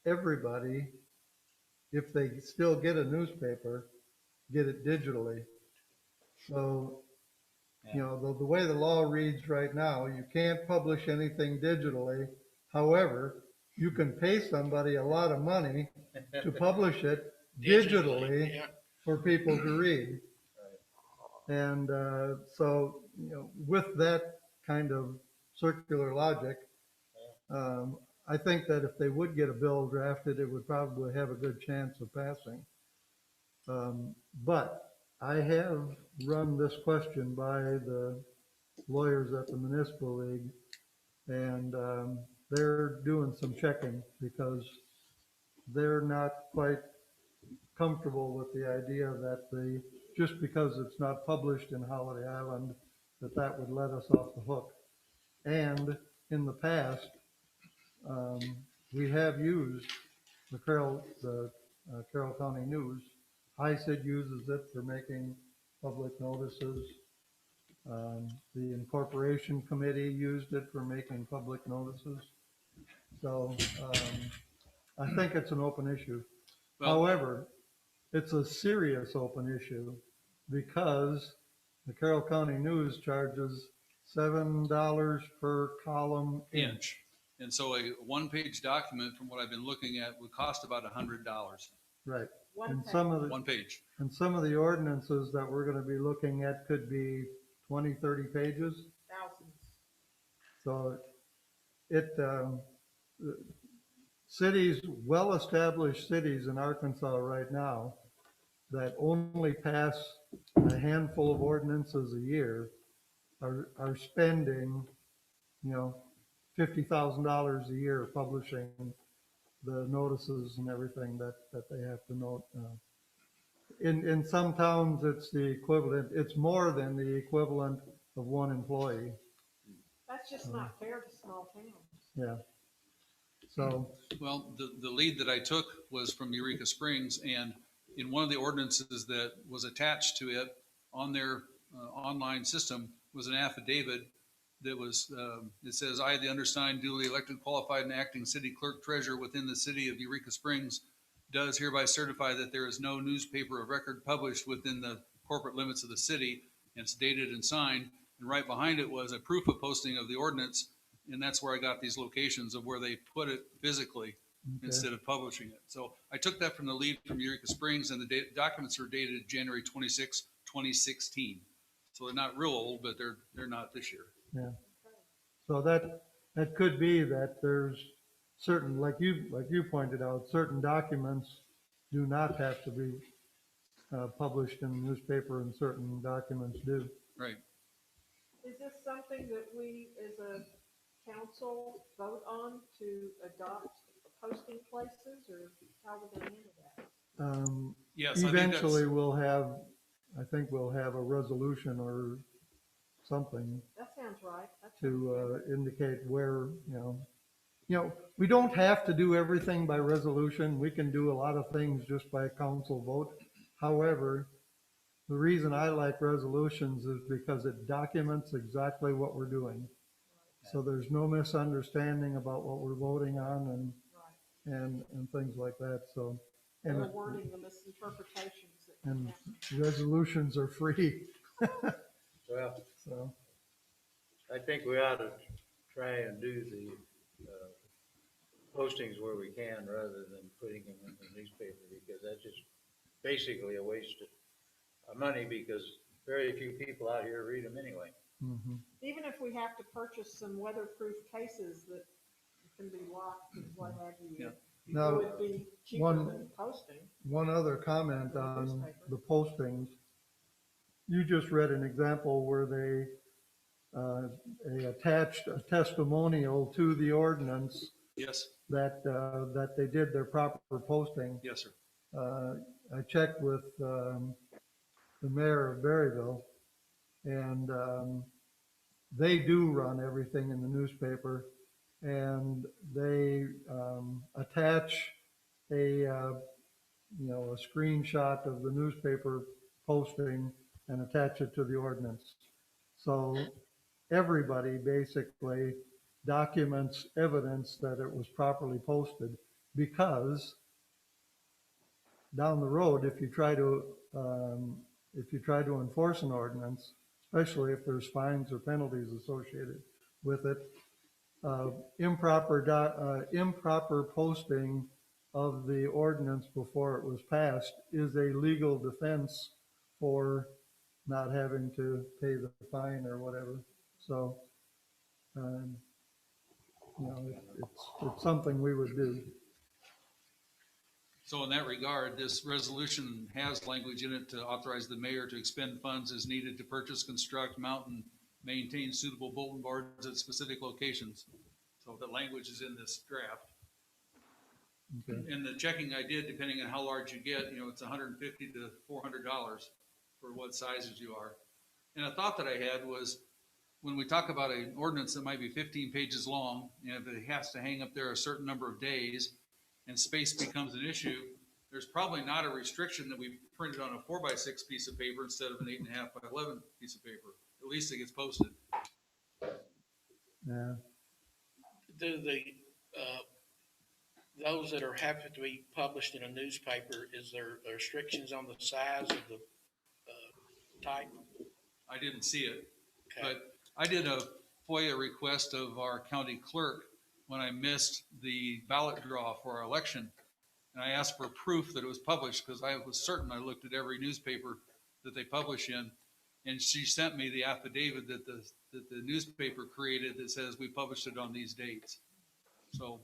everybody, if they still get a newspaper, get it digitally. So, you know, the way the law reads right now, you can't publish anything digitally. However, you can pay somebody a lot of money to publish it digitally Yeah. for people to read. And so, you know, with that kind of circular logic, I think that if they would get a bill drafted, it would probably have a good chance of passing. But I have run this question by the lawyers at the Municipal League, and they're doing some checking because they're not quite comfortable with the idea that just because it's not published in Holiday Island, that would let us off the hook. And in the past, we have used the Carroll County News. HICID uses it for making public notices. The Incorporation Committee used it for making public notices. So I think it's an open issue. Well, However, it's a serious open issue because the Carroll County News charges $7 per column inch. And so a one-page document, from what I've been looking at, would cost about $100. Right. One And page. One page. and some of the ordinances that we're going to be looking at could be 20, 30 pages. Thousands. So cities, well-established cities in Arkansas right now that only pass a handful of ordinances a year are spending, you know, $50,000 a year publishing the notices and everything that they have to note. In some towns, it's the equivalent, it's more than the equivalent of one employee. That's just not fair to small towns. Yeah. So, Well, the lead that I took was from Eureka Springs, and in one of the ordinances that was attached to it on their online system was an affidavit that was, it says, I, the undersigned, duly elected, qualified, and acting city clerk treasurer within the city of Eureka Springs, does hereby certify that there is no newspaper of record published within the corporate limits of the city, and it's dated and signed. And right behind it was a proof of posting of the ordinance, and that's where I got these locations of where they put it physically instead of publishing it. So I took that from the lead from Eureka Springs, and the documents are dated January 26, 2016. So they're not real old, but they're not this year. yeah. So that could be that there's certain, like you pointed out, certain documents do not have to be published in the newspaper, and certain documents do. Right. Is this something that we, as a council, vote on to adopt posting places, or how would they handle that? Yes, I think that's- Eventually, I think we'll have a resolution or something That sounds right. to indicate where, we don't have to do everything by resolution. We can do a lot of things just by council vote. However, the reason I like resolutions is because it documents exactly what we're doing. So there's no misunderstanding about what we're voting on Right. and things like that, so. And And, the wording, the misinterpretations that and can resolutions are free, Well, so. I think we ought to try and do the, postings where we can rather than putting them in the newspaper, because that's just basically a waste of money, because very few people out here read them anyway. Mhm. even if we have to purchase some weatherproof cases that can be locked and what have you, Yeah. it Now, would be cheaper one- than posting. One other comment on Newspaper. the postings. You just read an example where they attached a testimonial to the ordinance Yes, that they did their proper posting. yes, sir. I checked with the mayor of Berryville, and they do run everything in the newspaper, and they attach a a screenshot of the newspaper posting and attach it to the ordinance. So everybody basically documents evidence that it was properly posted, because down the road, if you try to enforce an ordinance, especially if there's fines or penalties associated with it, improper posting of the ordinance before it was passed is a legal defense for not having to pay the fine or whatever. So, it's something we would do. So in that regard, this resolution has language in it to authorize the mayor to expend funds as needed to purchase, construct, mount, and maintain suitable bulletin boards at specific locations. So the language is in this draft. Okay. And the checking I did, depending on how large you get, it's $150 to $400 for what sizes you are. And a thought that I had was, when we talk about an ordinance that might be 15 pages long, and if it has to hang up there a certain number of days, and space becomes an issue, there's probably not a restriction that we printed on a 4x6 piece of paper instead of an 8.5 by 11 piece of paper. At least it gets posted. Yeah. Do those that are happy to be published in a newspaper, is there restrictions on the size of the type? I didn't see it, Okay. but I did a FOIA request of our county clerk when I missed the ballot draw for our election. And I asked for proof that it was published, because I was certain I looked at every newspaper that they publish in. And she sent me the affidavit that the newspaper created that says we published it on these dates. So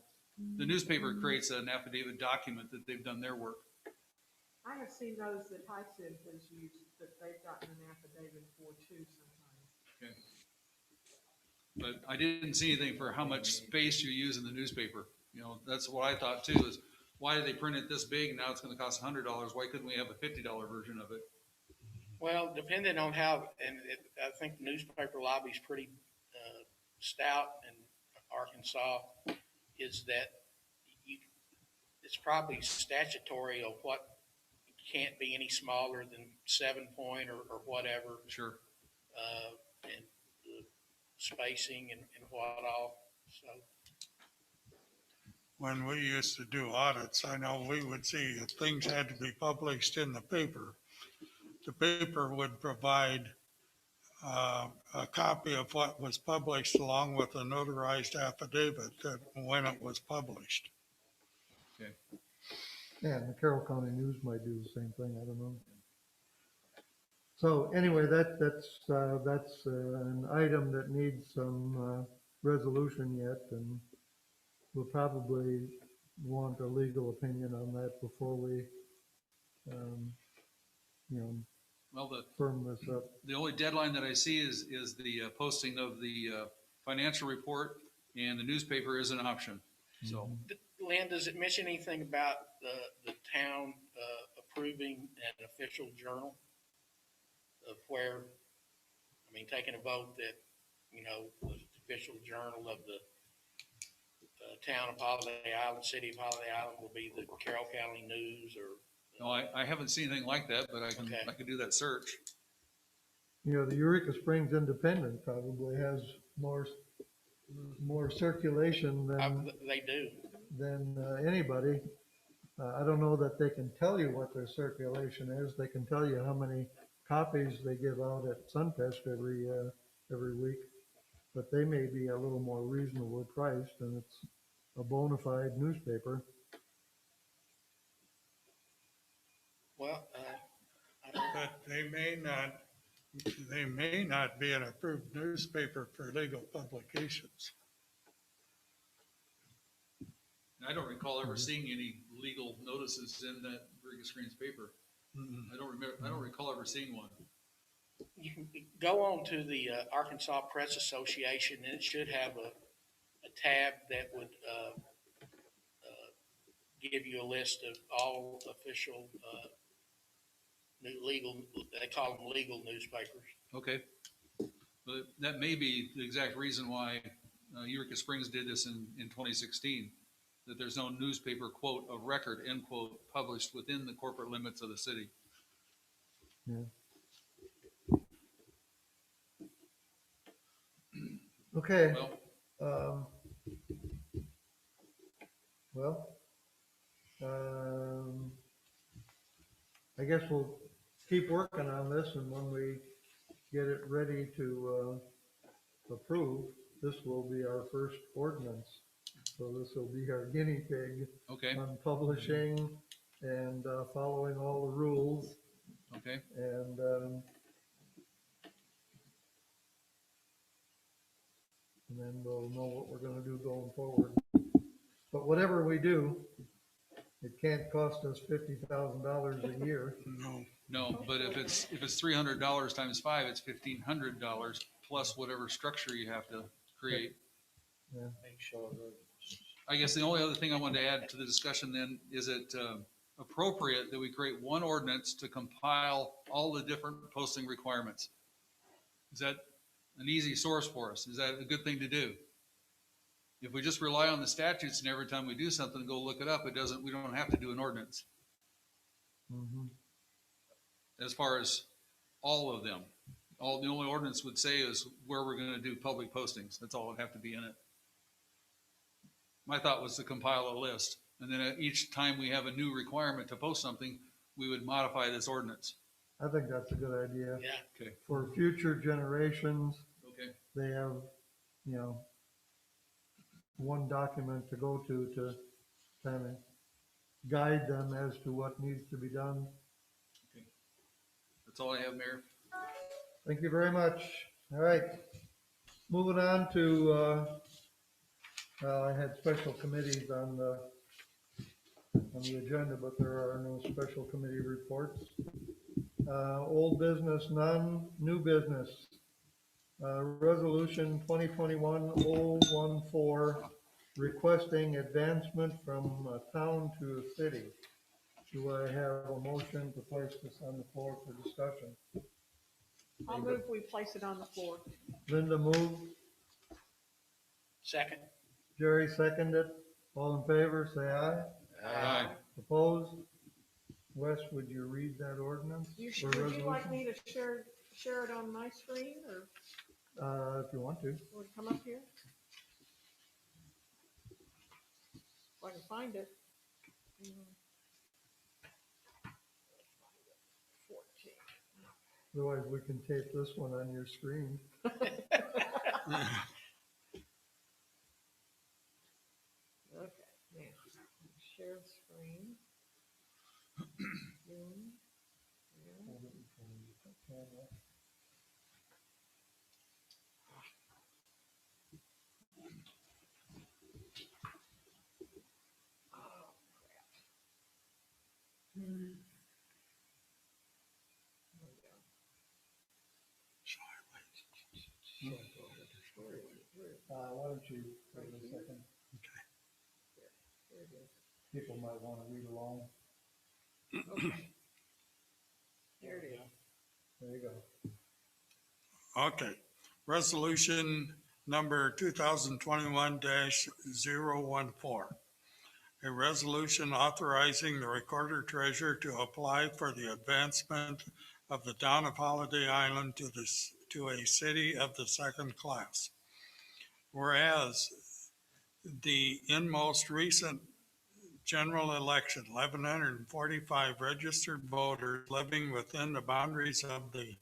the newspaper creates an affidavit document that they've done their work. I have seen those that HICID has used, that they've gotten an affidavit for too sometimes. Okay. But I didn't see anything for how much space you use in the newspaper. That's what I thought too, is why did they print it this big? Now it's going to cost $100. Why couldn't we have a $50 version of it? Well, depending on how, I think the newspaper lobby is pretty stout in Arkansas, is that it's probably statutory of what can't be any smaller than 7 point or whatever. Sure. And the spacing and what all, so. When we used to do audits, I know we would see if things had to be published in the paper. The paper would provide a copy of what was published along with a notarized affidavit that when it was published. Okay. Yeah, and the Carroll County News might do the same thing, I don't know. So anyway, that's an item that needs some resolution yet, and we'll probably want a legal opinion on that before we, Well, firm this up. the only deadline that I see is the posting of the financial report, and the newspaper is an option. So Lynn, does it mention anything about the town approving an official journal of where, mean, taking a vote that, the official journal of the town of Holiday Island, city of Holiday Island will be the Carroll County News or. No, I haven't seen anything like that, but Okay. I can do that search. The Eureka Springs Independent probably has more circulation They do. than anybody. I don't know that they can tell you what their circulation is. They can tell you how many copies they give out at Sunfest every week, but they may be a little more reasonably priced, and it's a bona fide newspaper. Well, I don't. But they may not be an approved newspaper for legal publications. I don't recall ever seeing any legal notices in that Eureka Springs paper. I don't recall ever seeing one. You can go on to the Arkansas Press Association, and it should have a tab that would give you a list of all official legal, they call them legal newspapers. Okay. But that may be the exact reason why Eureka Springs did this in 2016, that there's no newspaper, quote, of record, end quote, published within the corporate limits of the city. Yeah. Okay. I guess we'll keep working on this, and when we get it ready to approve, this will be our first ordinance. So this will be our guinea pig Okay. on publishing and following all the rules. Okay. And then we'll know what we're gonna do going forward. But whatever we do, it can't cost us $50,000 a year. No, but if it's $300 times 5, it's $1,500 plus whatever structure you have to create. Make sure that I guess the only other thing I wanted to add to the discussion then, is it appropriate that we create one ordinance to compile all the different posting requirements? Is that an easy source for us? Is that a good thing to do? If we just rely on the statutes and every time we do something, go look it up, we don't have to do an ordinance. Mm-hmm. As far as all of them, the only ordinance would say is where we're going to do public postings. That's all would have to be in it. My thought was to compile a list, and then each time we have a new requirement to post something, we would modify this ordinance. I think that's a good idea. Yeah. Okay. For future generations, Okay. they have, one document to go to kind of guide them as to what needs to be done. Okay. That's all I have, Mayor. Thank you very much. All right. Moving on to, I had special committees on the agenda, but there are no special committee reports. Old business, none. New business. Resolution 2021-014, requesting advancement from a town to a city. Do I have a motion to place this on the floor for discussion? I'll move we place it on the floor. Linda moved. Second. Jerry seconded. All in favor, say aye. Aye. Opposed? Wes, would you read that ordinance? Would or you resolution? like me to share it on my screen, or If you want to. would it come up here? If I can find it. 14. Otherwise, we can tape this one on your screen. Okay, now, share screen. Zoom. Yeah. Hold it in front of the camera. Oh, crap. There we go. Why don't you wait a second? There it is. People might want to read along. Okay. There it is. There you go. Okay, resolution number 2021-014. A resolution authorizing the recorder treasurer to apply for the advancement of the town of Holiday Island to a city of the second class. Whereas in most recent general election, 1,145 registered voters living within the boundaries of the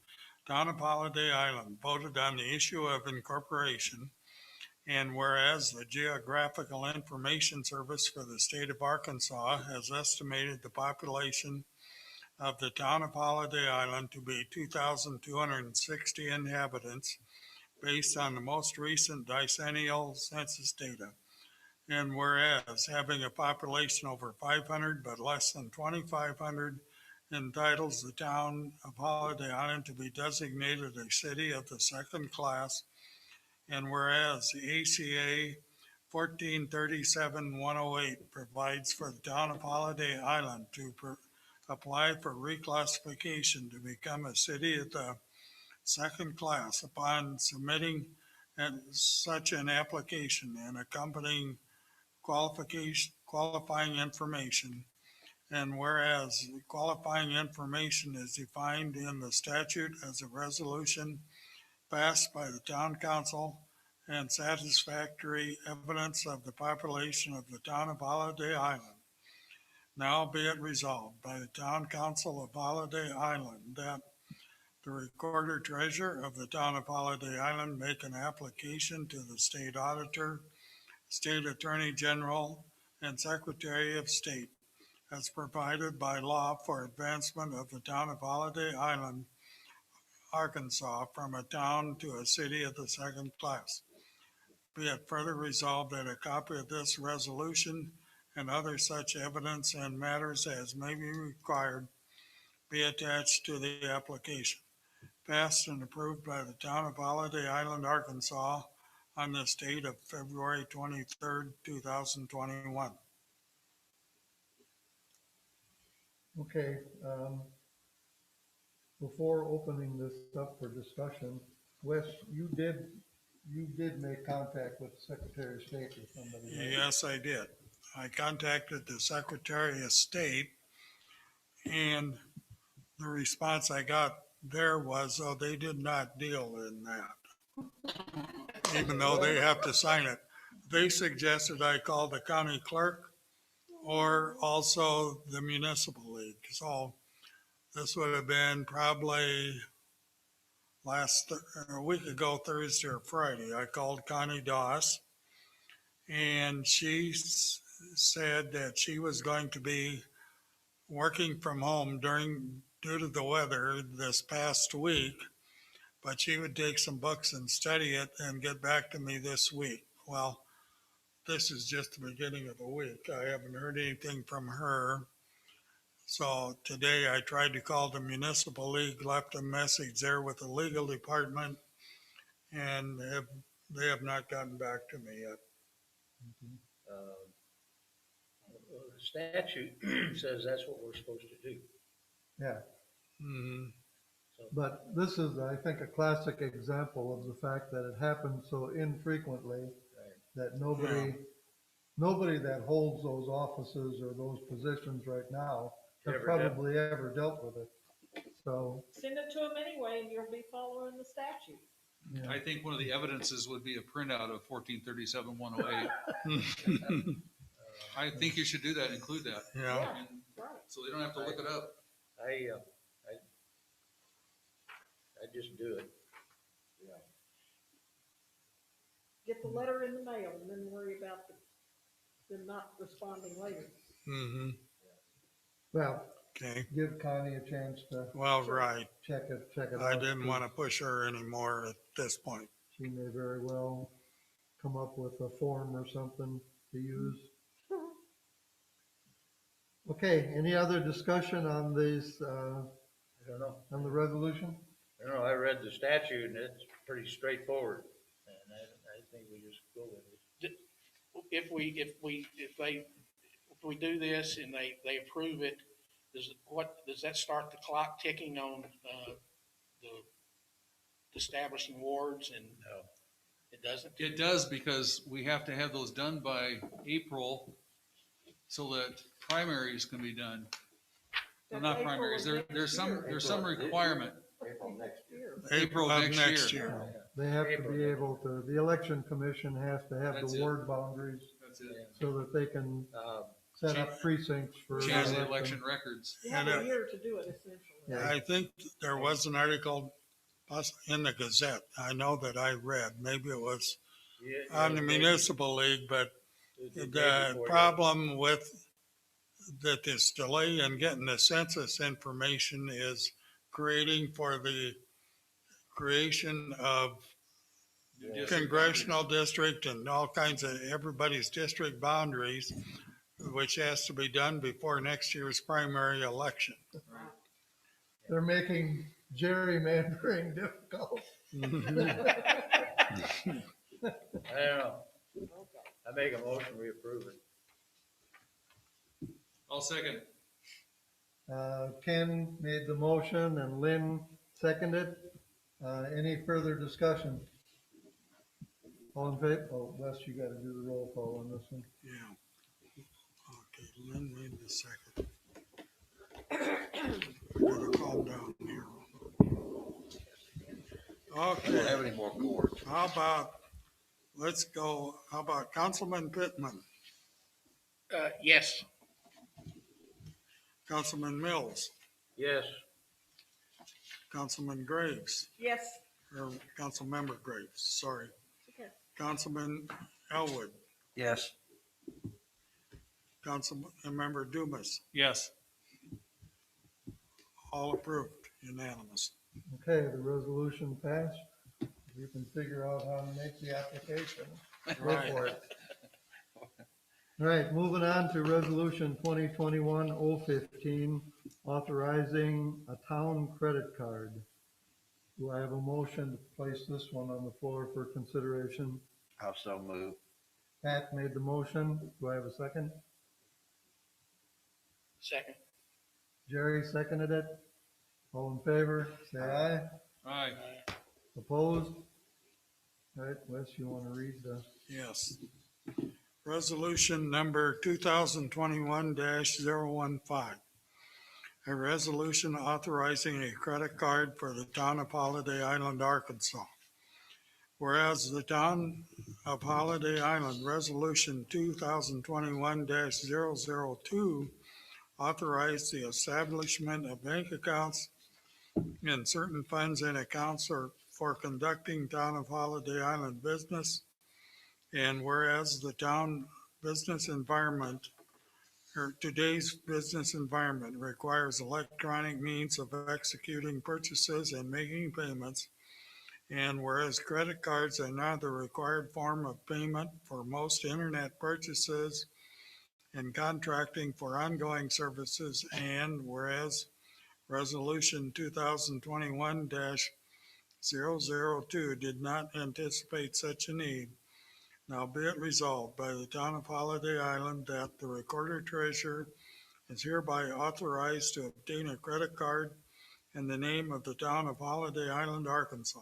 town of Holiday Island voted on the issue of incorporation. And whereas the Geographical Information Service for the state of Arkansas has estimated the population of the town of Holiday Island to be 2,260 inhabitants based on the most recent decennial census data. And whereas having a population over 500 but less than 2,500 entitles the town of Holiday Island to be designated a city of the second class. And whereas the ACA 1437-108 provides for the town of Holiday Island to apply for reclassification to become a city of the second class upon submitting such an application and accompanying qualifying information. And whereas qualifying information is defined in the statute as a resolution passed by the town council and satisfactory evidence of the population of the town of Holiday Island. Now be it resolved by the town council of Holiday Island that the recorder treasurer of the town of Holiday Island make an application to the state auditor, state attorney general, and secretary of state as provided by law for advancement of the town of Holiday Island, Arkansas, from a town to a city of the second class. Be it further resolved that a copy of this resolution and other such evidence and matters as may be required be attached to the application. Passed and approved by the town of Holiday Island, Arkansas on this date of February 23rd, 2021. Okay, before opening this up for discussion, Wes, you did make contact with the Secretary of State or somebody. Right? Yes, I did. I contacted the Secretary of State, and the response I got there was, oh, they did not deal in that, even though they have to sign it. They suggested I call the county clerk or also the municipal league. So this would have been probably a week ago, Thursday or Friday. I called Connie Doss, and she said that she was going to be working from home due to the weather this past week, but she would take some books and study it and get back to me this week. Well, this is just the beginning of the week. I haven't heard anything from her. So today I tried to call the municipal league, left a message there with the legal department, and they have not gotten back to me yet. The statute says that's what we're supposed to do. Yeah, Mhm. but this is, I think, a classic example of the fact that it happens so infrequently that nobody that holds those offices or those positions right now have probably ever dealt with it. So, Send it to them anyway, and you'll be following the statute. yeah. I think one of the evidences would be a printout of 1437-108. I think you should do that, include that. Yeah. And Right. so they don't have to look it up. I just do it. Get the letter in the mail and then worry about them not responding later. Mm-hmm. Well, Okay. give Connie a chance to Well, right. check it out. I didn't want to push her anymore at this point. She may very well come up with a form or something to use. Okay, any other discussion on these, I don't know. on the resolution? I don't know, I read the statute and it's pretty straightforward, and I think we just go with it. If we do this and they approve it, does that start the clock ticking on, the establishing wards and No. it doesn't? It does, because we have to have those done by April so that primaries can be done. Well, That's not April primaries, of there's some, next there's some April of this requirement. April next year. April of next year. They have to April. be able to, the election commission has to have That's the it. ward boundaries That's it. so that they can Um, set up precincts for. Change the election records. You have And, a year to do it essentially. Yeah. I think there was an article in the Gazette. I know that I read, maybe it was yeah, on the yeah, municipal league, but the day the before problem with that this delay in getting the census information is creating for the creation of New district congressional district and all kinds of everybody's district boundaries, which has to be done before next year's primary election. They're making gerrymandering difficult. I don't know. I make a motion, we approve it. I'll second. Ken made the motion and Lynn seconded. Any further discussion? All in favor? Oh, Wes, you gotta do the roll call on this one. Yeah. Okay, Lynn made the second. I gotta calm down here. I don't Okay, have any more cords. how about, let's go, how about Councilman Pittman, Yes. Councilman Mills, Yes, Councilman Graves, Yes. or Councilmember Graves, sorry. Okay. Councilman Elwood, Yes. Councilmember Dumas, Yes. all approved, unanimous. Okay, the resolution passed. You can figure out how to make the application. Go for it. All right, moving on to resolution 2021-015, authorizing a town credit card. Do I have a motion to place this one on the floor for consideration? I'll so move. Pat made the motion. Do I have a second? Second. Jerry seconded it. All in favor, say aye. Aye. Opposed? All right, Wes, you want to read the? Yes. Resolution number 2021-015. A resolution authorizing a credit card for the town of Holiday Island, Arkansas. Whereas the town of Holiday Island Resolution 2021-002 authorized the establishment of bank accounts and certain funds and accounts for conducting town of Holiday Island business. And whereas the town business environment, or today's business environment, requires electronic means of executing purchases and making payments, and whereas credit cards are now the required form of payment for most internet purchases and contracting for ongoing services, and whereas Resolution 2021-002 did not anticipate such a need, now be it resolved by the town of Holiday Island that the recorder treasurer is hereby authorized to obtain a credit card in the name of the town of Holiday Island, Arkansas.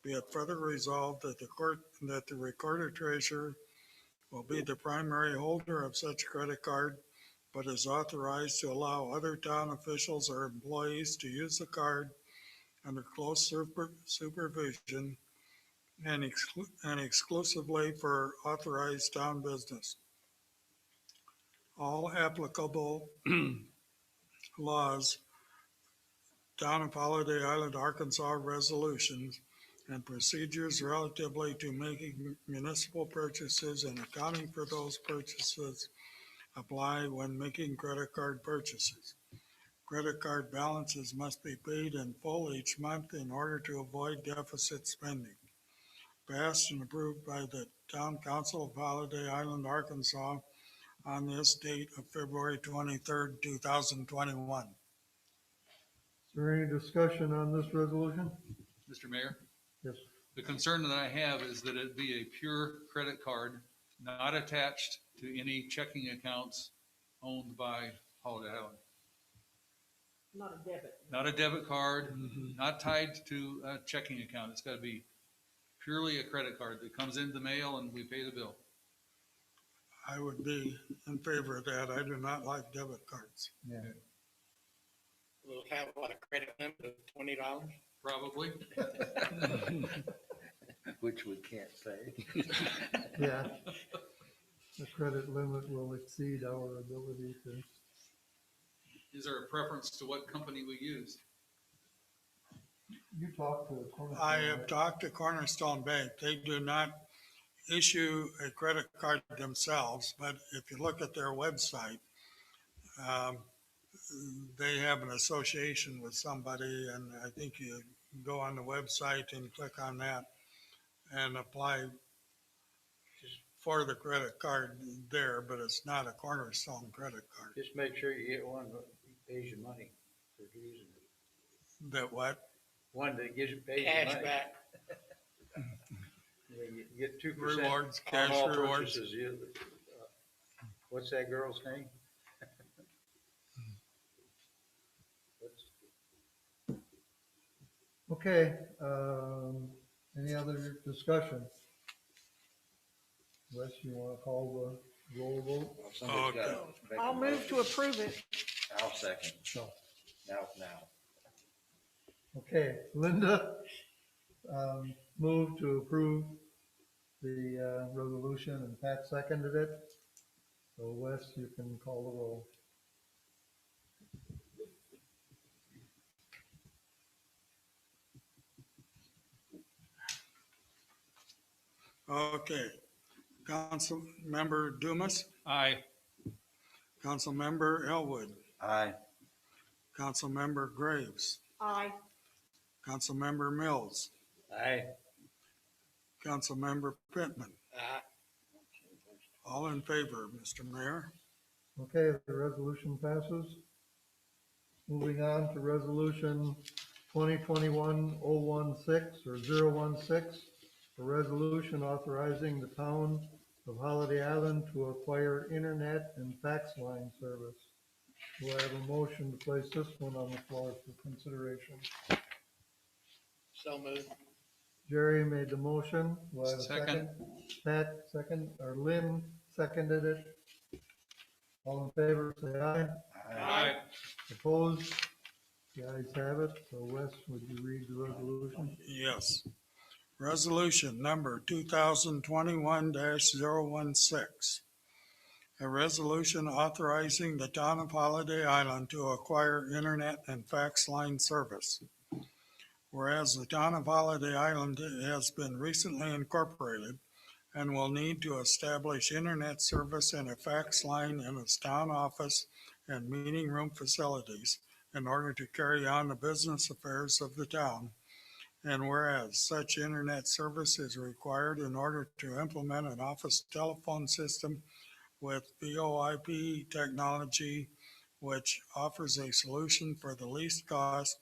Be it further resolved that the recorder treasurer will be the primary holder of such credit card, but is authorized to allow other town officials or employees to use the card under close supervision and exclusively for authorized town business. All applicable laws, town of Holiday Island, Arkansas resolutions and procedures relatively to making municipal purchases and accounting for those purchases apply when making credit card purchases. Credit card balances must be paid in full each month in order to avoid deficit spending. Passed and approved by the Town Council of Holiday Island, Arkansas on this date of February 23rd, 2021. Is there any discussion on this resolution? Mr. Mayor, Yes. the concern that I have is that it be a pure credit card, not attached to any checking accounts owned by Holiday Island. Not a debit. not a debit card, Mhm. not tied to a checking account. It's gotta be purely a credit card that comes in the mail and we pay the bill. I would be in favor of that. I do not like debit cards. Yeah. We'll have what, a credit limit of $20? Probably. Which we can't say. Yeah. The credit limit will exceed our ability to. Is there a preference to what company we use? You talked to. Cornerstone, I have right? talked to Cornerstone Bank. They do not issue a credit card themselves, but if you look at their website, um, they have an association with somebody, and I think you go on the website and click on that and apply for the credit card there, but it's not a Cornerstone credit card. Just make sure you get one that pays you money for using it. That what? One that gives you, pays you Cash money. back. You get 2% Rewards, on cash all rewards. purchases. What's that girl's name? What's- Okay, any other discussion? Wes, you wanna call the roll vote? Well, somebody's gotta make a I'll move to motion. approve it. I'll second. No. Now. Okay, Linda, moved to approve the, resolution, and Pat seconded it. So Wes, you can call the roll. Okay. Council Member Dumas, Aye. Council Member Elwood, Aye. Council Member Graves, Aye. Council Member Mills, Aye. Council Member Pittman. All in favor, Mr. Mayor. Okay, the resolution passes. Moving on to resolution 2021-016 or 016, a resolution authorizing the town of Holiday Island to acquire internet and fax line service. Do I have a motion to place this one on the floor for consideration? So moved. Jerry made the motion. Do I have a Second. second? Pat second, or Lynn seconded it. All in favor, say aye. Aye. Opposed? The ayes have it. So Wes, would you read the resolution? Yes. Resolution number 2021-016. A resolution authorizing the town of Holiday Island to acquire internet and fax line service. Whereas the town of Holiday Island has been recently incorporated and will need to establish internet service and a fax line in its town office and meeting room facilities in order to carry on the business affairs of the town. And whereas such internet service is required in order to implement an office telephone system with VoIP technology, which offers a solution for the least cost,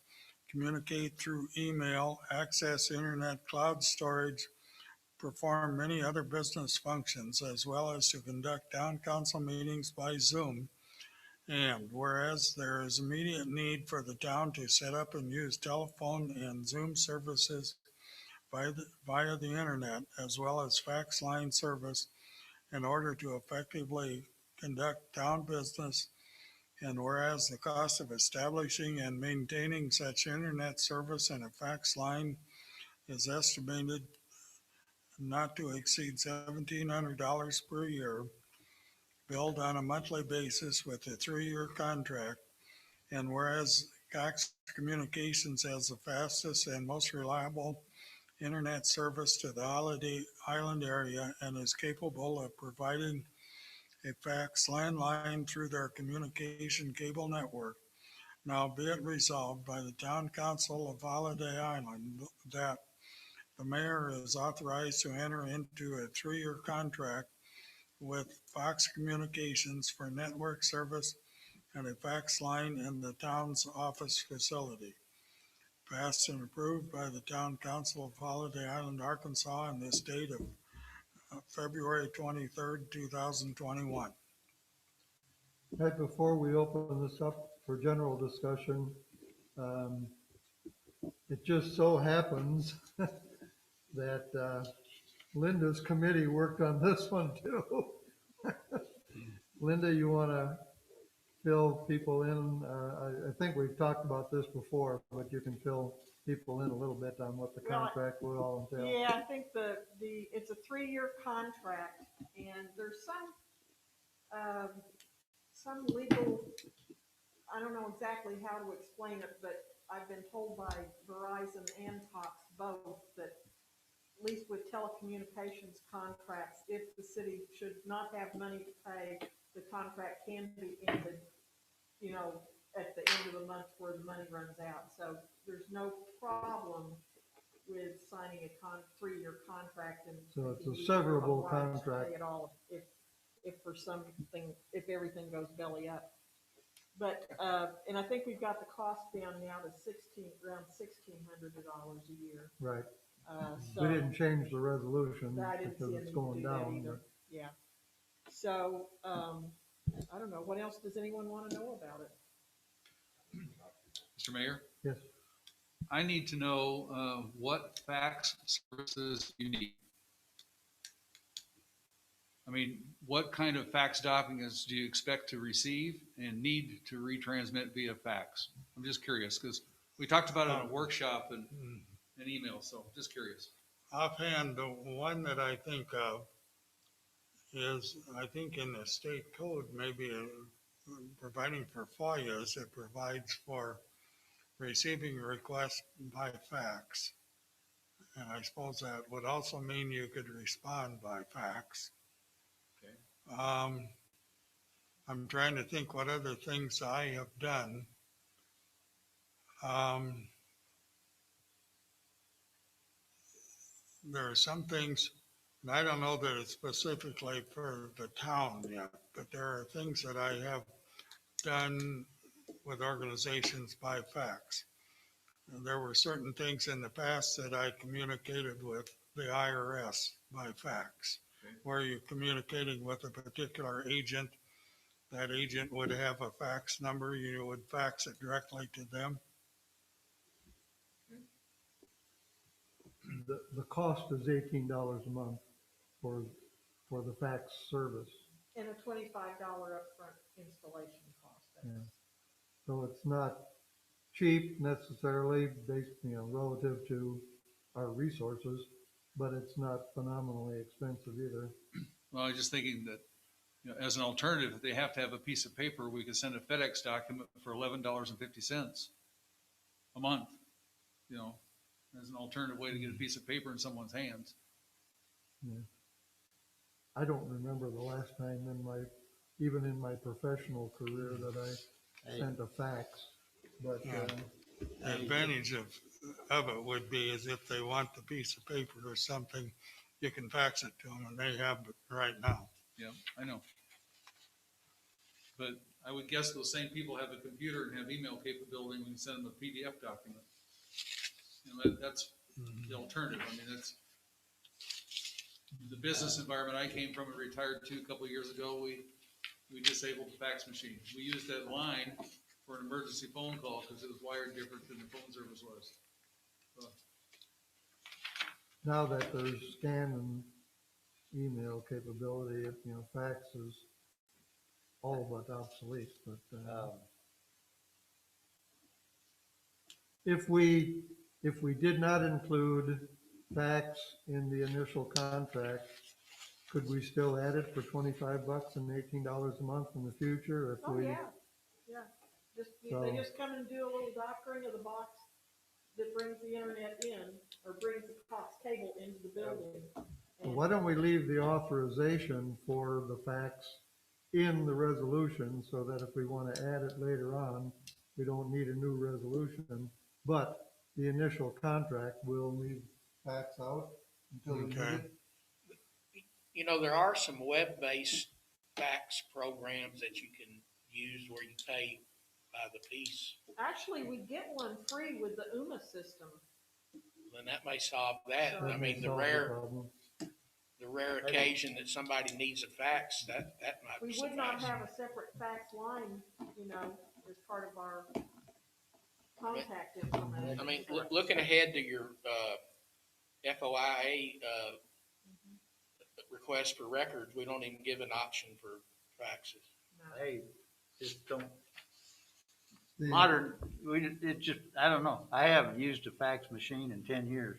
communicate through email, access internet cloud storage, perform many other business functions, as well as to conduct town council meetings by Zoom. And whereas there is immediate need for the town to set up and use telephone and Zoom services via the internet, as well as fax line service in order to effectively conduct town business. And whereas the cost of establishing and maintaining such internet service and a fax line is estimated not to exceed $1,700 per year, billed on a monthly basis with a 3-year contract. And whereas Cox Communications has the fastest and most reliable internet service to the Holiday Island area and is capable of providing a fax landline through their communication cable network. Now be it resolved by the Town Council of Holiday Island that the mayor is authorized to enter into a 3-year contract with Fox Communications for network service and a fax line in the town's office facility. Passed and approved by the Town Council of Holiday Island, Arkansas on this date of February 23rd, 2021. Right before we open this up for general discussion, Um, It just so happens that Linda's committee worked on this one too. Linda, you want to fill people in? I think we've talked about this before, but you can fill people in a little bit on what the Well, contract will all entail. Yeah, I think it's a 3-year contract, and there's some legal, I don't know exactly how to explain it, but I've been told by Verizon and Cox both that at least with telecommunications contracts, if the city should not have money to pay, the contract can be ended, at the end of the month where the money runs out. So there's no problem with signing a 3-year contract and. So it's a you don't severable oblige to contract. pay at all if for something, if everything goes belly up. But, and I think we've got the cost down now to around $1,600 a year. Right. So We didn't change the resolution I didn't because see it's anything to going do that down. either. Yeah. So, I don't know. What else does anyone want to know about it? Mr. Mayor, Yes. I need to know what fax services you need. I mean, what kind of fax documents do you expect to receive and need to retransmit via fax? I'm just curious because we talked about it in a workshop and an email, so just curious. Offhand, the one that I think of is, I think in the state code, maybe providing for Foias, it provides for receiving requests by fax. And I suppose that would also mean you could respond by fax. Okay. I'm trying to think what other things I have done. There are some things, and I don't know that it's specifically for the town yet, but there are things that I have done with organizations by fax. And there were certain things in the past that I communicated with the IRS by fax, Okay. where you're communicating with a particular agent. That agent would have a fax number, you would fax it directly to them. The cost is $18 a month for the fax service. And a $25 upfront installation cost. Yeah. So it's not cheap necessarily based, relative to our resources, but it's not phenomenally expensive either. Well, I was just thinking that, as an alternative, if they have to have a piece of paper, we could send a FedEx document for $11.50 a month, as an alternative way to get a piece of paper in someone's hands. Yeah. I don't remember the last time even in my professional career that I sent a fax, but, The advantage of it would be is if they want the piece of paper or something, you can fax it to them and they have it right now. Yeah, I know. But I would guess those same people have a computer and have email capability and we can send them a PDF document. That's the alternative. I mean, that's the business environment I came from and retired to a couple of years ago. We disabled the fax machine. We used that line for an emergency phone call because it was wired different than the phone service was. So, now that there's scan and email capability, fax is all but obsolete, but, if we did not include fax in the initial contract, could we still add it for $25 and $18 a month in the future? Oh, yeah. They So- just come and do a little doctoring of the box that brings the internet in, or brings the Cox cable into the building. Well, why don't we leave the authorization for the fax in the resolution so that if we want to add it later on, we don't need a new resolution, but the initial contract will leave fax out until we need Okay. it. There are some web-based fax programs that you can use where you pay by the piece. Actually, we get one free with the UMA system. Then that may solve that. That I may mean, the solve problem. The rare occasion that somebody needs a fax, that might We be would not suffice. have a separate fax line, as part of our contact information. I mean, Correct. looking ahead to your, FOIA, request for records, we don't even give an option for faxes. No. Hey, just don't, The- modern, it just, I don't know. I haven't used a fax machine in 10 years.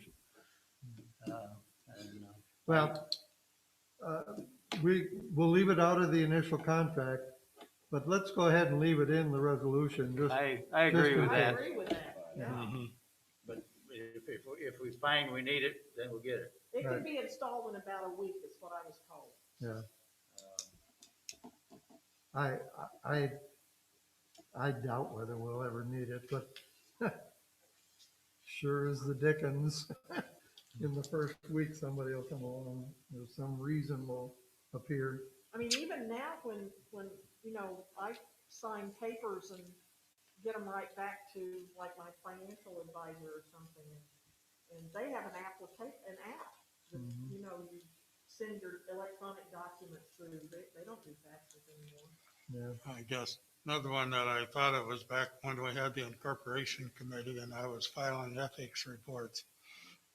And, Well, we'll leave it out of the initial contract, but let's go ahead and leave it in the resolution, just, I agree Just with I that, agree with that, yeah. but if we find we need it, then we'll get it. It can Right. be installed in about a week, is what I was told. yeah. Um, I doubt whether we'll ever need it, but sure as the dickens, in the first week, somebody will come along, there's some reason will appear. I mean, even now, when, you know, I sign papers and get them right back to like my financial advisor or something, and they have an app, that, Mhm. you know, you send your electronic documents through, they don't do faxes anymore. Yeah, I guess another one that I thought of was back when we had the incorporation committee and I was filing ethics reports.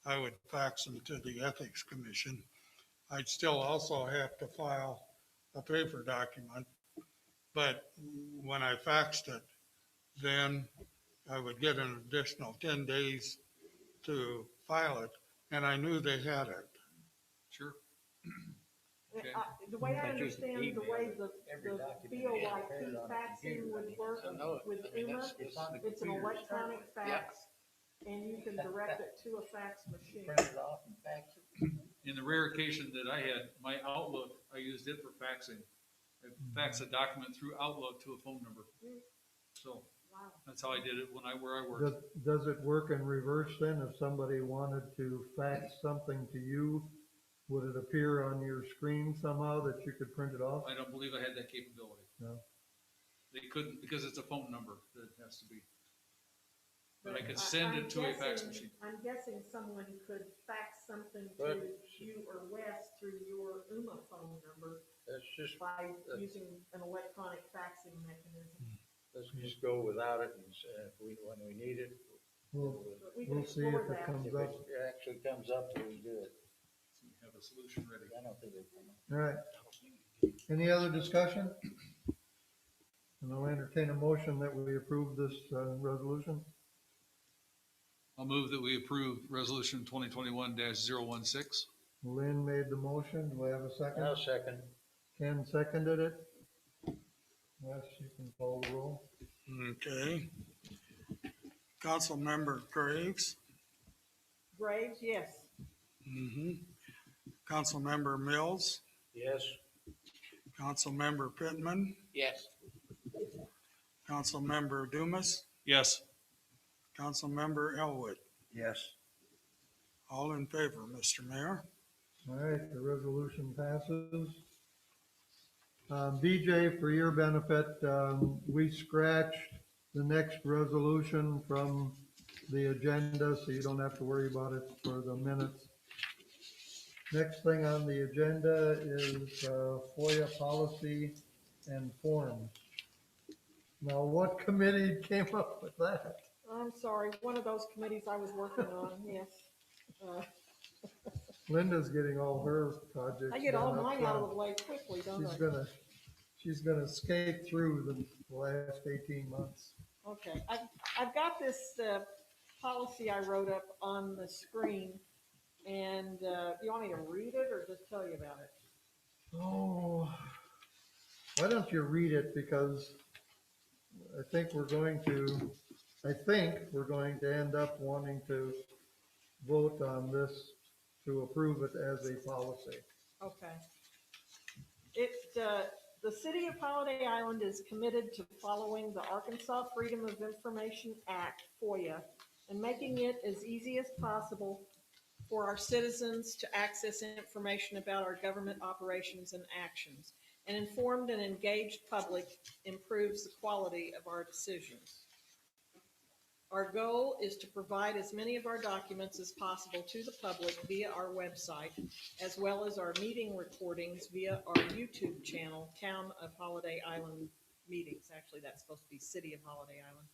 I would fax them to the ethics commission. I'd still also have to file a paper document. But when I faxed it, then I would get an additional 10 days to file it, and I knew they had it. Sure. And Okay. The way I But you understand can the way email the every document you VOIP prepared on a faxing computer. would work I know it. with I mean, UMA, that's- It's on the it's an computer. electronic Yeah. fax, and you can direct it to a fax machine. Print it off and fax it. In the rare occasion that I had, my Outlook, I used it for faxing. I faxed a document through Outlook to a phone number. So Wow. that's how I did it where I worked. does it work in reverse then, if somebody wanted to fax something to you, would it appear on your screen somehow that you could print it off? I don't believe I had that capability. No. They couldn't, because it's a phone number that it has to be. But I could I- send I'm it to a fax guessing- machine. I'm guessing someone could fax something to But- you or Wes through your UMA phone number Let's just, by using an electronic faxing mechanism. let's just go without it, and when we need it, We'll, But we can we'll see explore if it that. comes if up. it actually comes up, we do it. So we have a solution ready. I don't think it come up. All right. Any other discussion? And I'll entertain a motion that we approve this resolution. I'll move that we approve resolution 2021-016. Lynn made the motion. Do I have a second? I'll second. Ken seconded it. Yes, you can call the roll. Okay. Councilmember Graves. Graves, yes. Mm-hmm. Councilmember Mills. Yes, Councilmember Pittman. Yes. Councilmember Dumas. Yes. Councilmember Elwood. yes. All in favor, Mr. Mayor. All right, the resolution passes. BJ, for your benefit, we scratched the next resolution from the agenda, so you don't have to worry about it for the minutes. Next thing on the agenda is Foia policy and forms. Now, what committee came up with that? I'm sorry, one of those committees I was working on, yes. Linda's getting all her projects I get all done up mine out of front. the way quickly, don't I? She's gonna skate through the last 18 months. Okay, I've got this policy I wrote up on the screen, and you want me to read it or just tell you about it? Oh, why don't you read it, because I think we're going to end up wanting to vote on this to approve it as a policy. Okay. The city of Holiday Island is committed to following the Arkansas Freedom of Information Act, FOIA, and making it as easy as possible for our citizens to access information about our government operations and actions. An informed and engaged public improves the quality of our decisions. Our goal is to provide as many of our documents as possible to the public via our website, as well as our meeting recordings via our YouTube channel, Town of Holiday Island Meetings. Actually, that's supposed to be City of Holiday Island.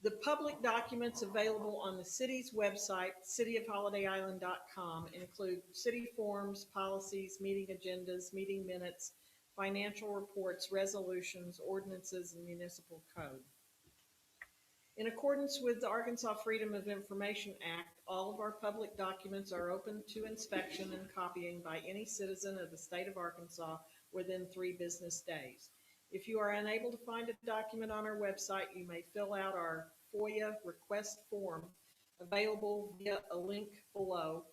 The public documents available on the city's website, cityofholidayisland.com, include city forms, policies, meeting agendas, meeting minutes, financial reports, resolutions, ordinances, and municipal code. In accordance with the Arkansas Freedom of Information Act, all of our public documents are open to inspection and copying by any citizen of the state of Arkansas within 3 business days. If you are unable to find a document on our website, you may fill out our Foia request form available via a link below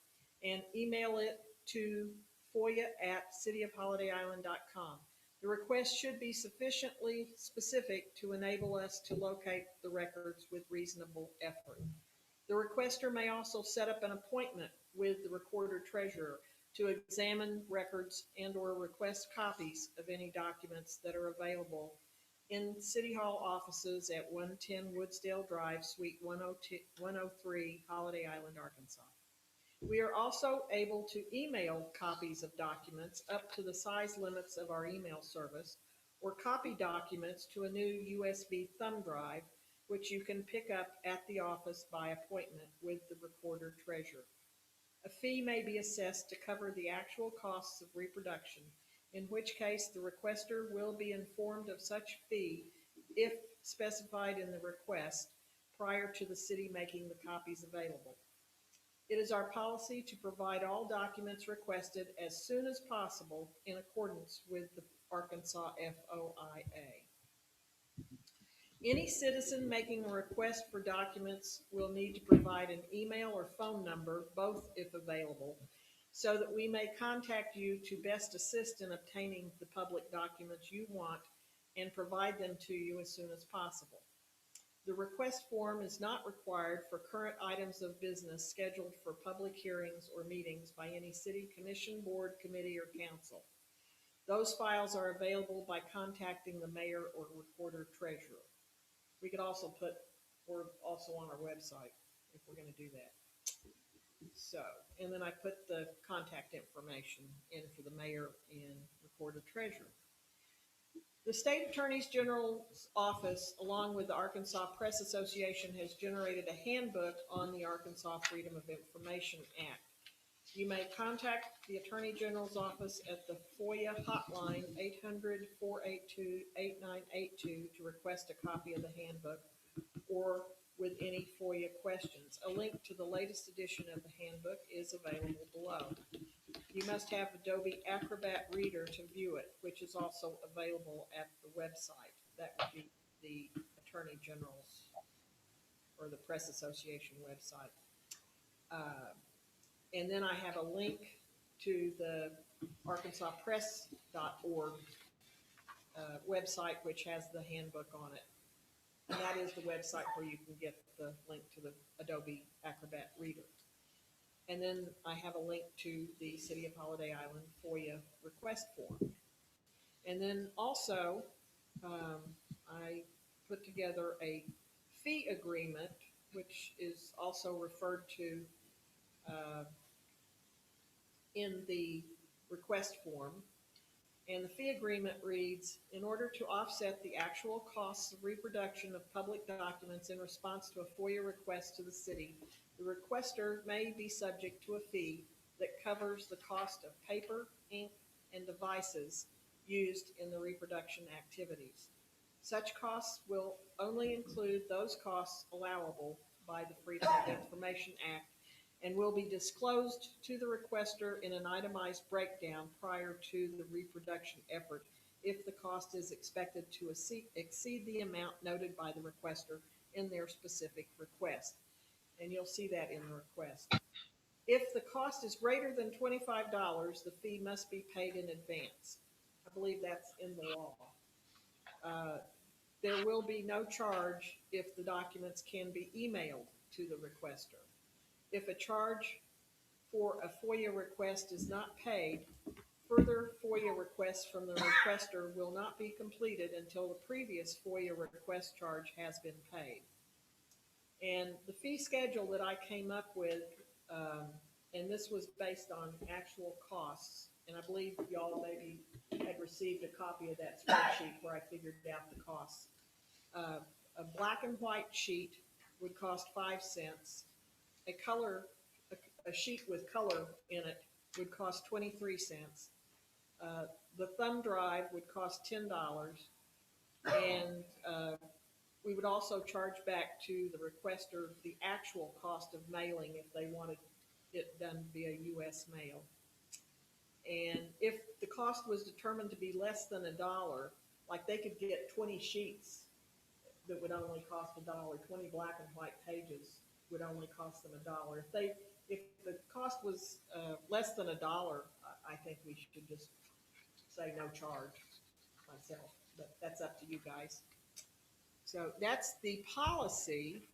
and email it to foia@cityofholidayisland.com. The request should be sufficiently specific to enable us to locate the records with reasonable effort. The requester may also set up an appointment with the recorder treasurer to examine records and/or request copies of any documents that are available in City Hall offices at 110 Woodsdale Drive, Suite 103, Holiday Island, Arkansas. We are also able to email copies of documents up to the size limits of our email service, or copy documents to a new USB thumb drive, which you can pick up at the office by appointment with the recorder treasurer. A fee may be assessed to cover the actual costs of reproduction, in which case the requester will be informed of such fee if specified in the request prior to the city making the copies available. It is our policy to provide all documents requested as soon as possible in accordance with the Arkansas FOIA. Any citizen making a request for documents will need to provide an email or phone number, both if available, so that we may contact you to best assist in obtaining the public documents you want and provide them to you as soon as possible. The request form is not required for current items of business scheduled for public hearings or meetings by any city commission, board, committee, or council. Those files are available by contacting the mayor or recorder treasurer. We could also put, we're also on our website if we're going to do that. So, and then I put the contact information in for the mayor and recorder treasurer. The State Attorney General's Office, along with the Arkansas Press Association, has generated a handbook on the Arkansas Freedom of Information Act. You may contact the Attorney General's Office at the Foia hotline 800-482-8982 to request a copy of the handbook, or with any Foia questions. A link to the latest edition of the handbook is available below. You must have Adobe Acrobat Reader to view it, which is also available at the website. That would be the Attorney General's or the Press Association website. And then I have a link to the arkansaspress.org website, which has the handbook on it. And that is the website where you can get the link to the Adobe Acrobat Reader. And then I have a link to the City of Holiday Island Foia request form. And then also, I put together a fee agreement, which is also referred to in the request form. And the fee agreement reads, in order to offset the actual costs of reproduction of public documents in response to a FOIA request to the city, the requester may be subject to a fee that covers the cost of paper, ink, and devices used in the reproduction activities. Such costs will only include those costs allowable by the Freedom of Information Act and will be disclosed to the requester in an itemized breakdown prior to the reproduction effort if the cost is expected to exceed the amount noted by the requester in their specific request. And you'll see that in the request. If the cost is greater than $25, the fee must be paid in advance. I believe that's in the law. There will be no charge if the documents can be emailed to the requester. If a charge for a FOIA request is not paid, further FOIA requests from the requester will not be completed until the previous FOIA request charge has been paid. And the fee schedule that I came up with, and this was based on actual costs, and I believe y'all maybe had received a copy of that spreadsheet where I figured out the costs. a black and white sheet would cost 5 cents. A sheet with color in it would cost 23 cents. The thumb drive would cost $10, and we would also charge back to the requester the actual cost of mailing if they wanted it done via U.S. mail. And if the cost was determined to be less than $1, like they could get 20 sheets that would only cost $1, 20 black and white pages would only cost them $1. If the cost was less than $1, I think we should just say no charge myself, but that's up to you guys. So that's the policy,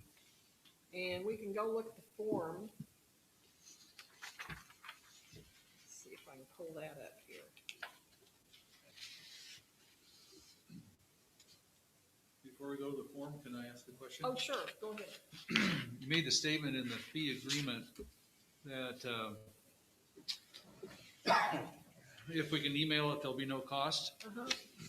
and we can go look at the form. Let's see if I can pull that up here. Before we go to the form, can I ask a question? Oh, sure, go ahead. You made the statement in the fee agreement that if we can email it, there'll be no cost.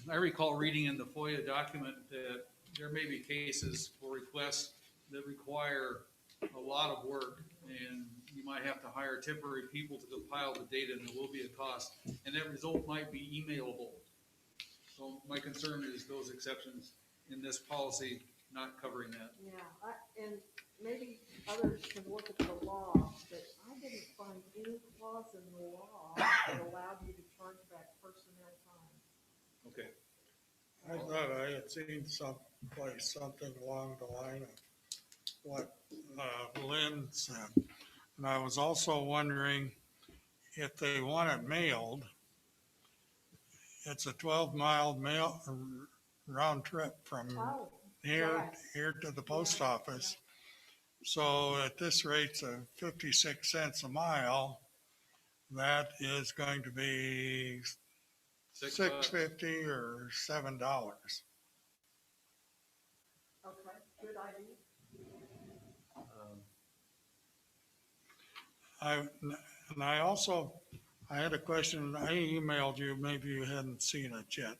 I recall reading in the Foia document that there may be cases for requests that require a lot of work, and you might have to hire temporary people to compile the data, and there will be a cost, and that result might be emailable. So my concern is those exceptions in this policy not covering that. Yeah, and maybe others can look at the law, but I didn't find any clause in the law that allowed you to charge back personnel time. Okay. I thought I had seen someplace something along the line of what Lynn said. And I was also wondering if they want it mailed, it's a 12-mile mail round trip from Oh, here yes. to the post office. So at this rate of 56 cents a mile, that is going to be $6.50 or $7. Okay, good idea. I had a question. I emailed you, maybe you hadn't seen it yet,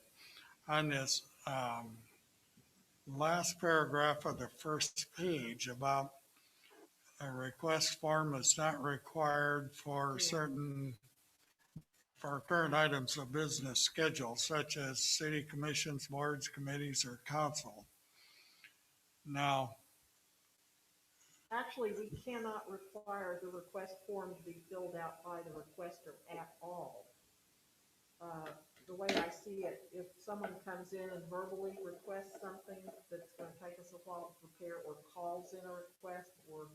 on this last paragraph of the first page about a request form is not required for for current items of business schedule, such as city commissions, boards, committees, or council. Now, Actually, we cannot require the request form to be filled out by the requester at all. The way I see it, if someone comes in and verbally requests something that's going to take us a while to prepare, or calls in a request, or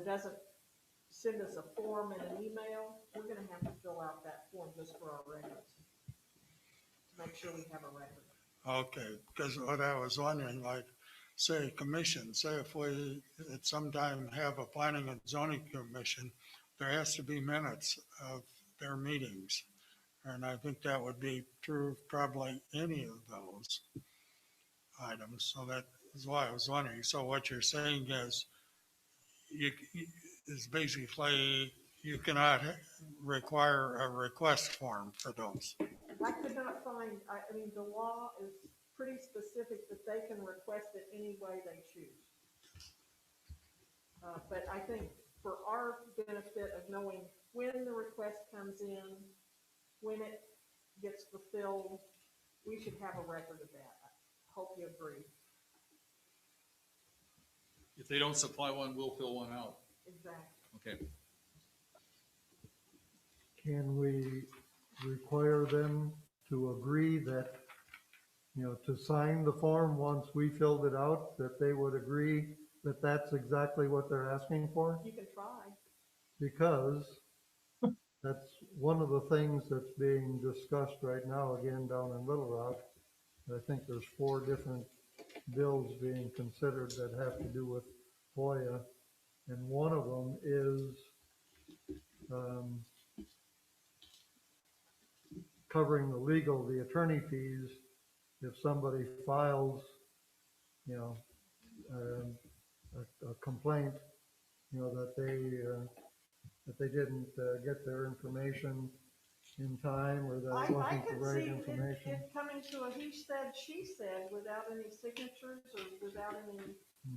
doesn't send us a form in an email, we're going to have to fill out that form just for our records, to make sure we have a record. okay, because what I was wondering, like, say commission, say if we at some time have a planning and zoning commission, there has to be minutes of their meetings. And I think that would be true of probably any of those items. So that is why I was wondering. So what you're saying is basically you cannot require a request form for those. I could not find, I mean, the law is pretty specific that they can request it any way they choose. But I think for our benefit of knowing when the request comes in, when it gets fulfilled, we should have a record of that. I hope you agree. If they don't supply one, we'll fill one out. Exactly. Okay. Can we require them to agree that, to sign the form once we filled it out, that they would agree that that's exactly what they're asking for? You can try. Because that's one of the things that's being discussed right now again down in Little Rock. I think there's 4 different bills being considered that have to do with Foia. And one of them is covering the attorney fees if somebody files, a complaint, that they didn't get their information in time, or that I it wasn't the could right see information. it coming to a he said, she said without any signatures or without any,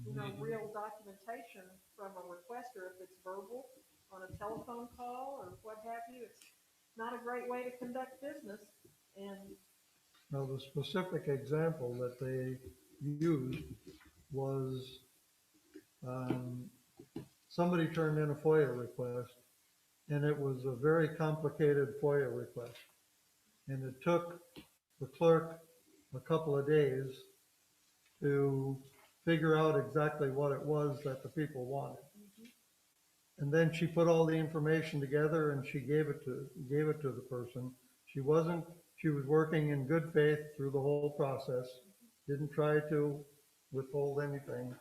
you know, real documentation from a requester, if it's verbal on a telephone call or what have you. It's not a great way to conduct business. And Now, the specific example that they used was, somebody turned in a FOIA request, and it was a very complicated FOIA request. And it took the clerk a couple of days to figure out exactly what it was that the people wanted. And then she put all the information together and she gave it to the person. She was working in good faith through the whole process, didn't try to withhold anything.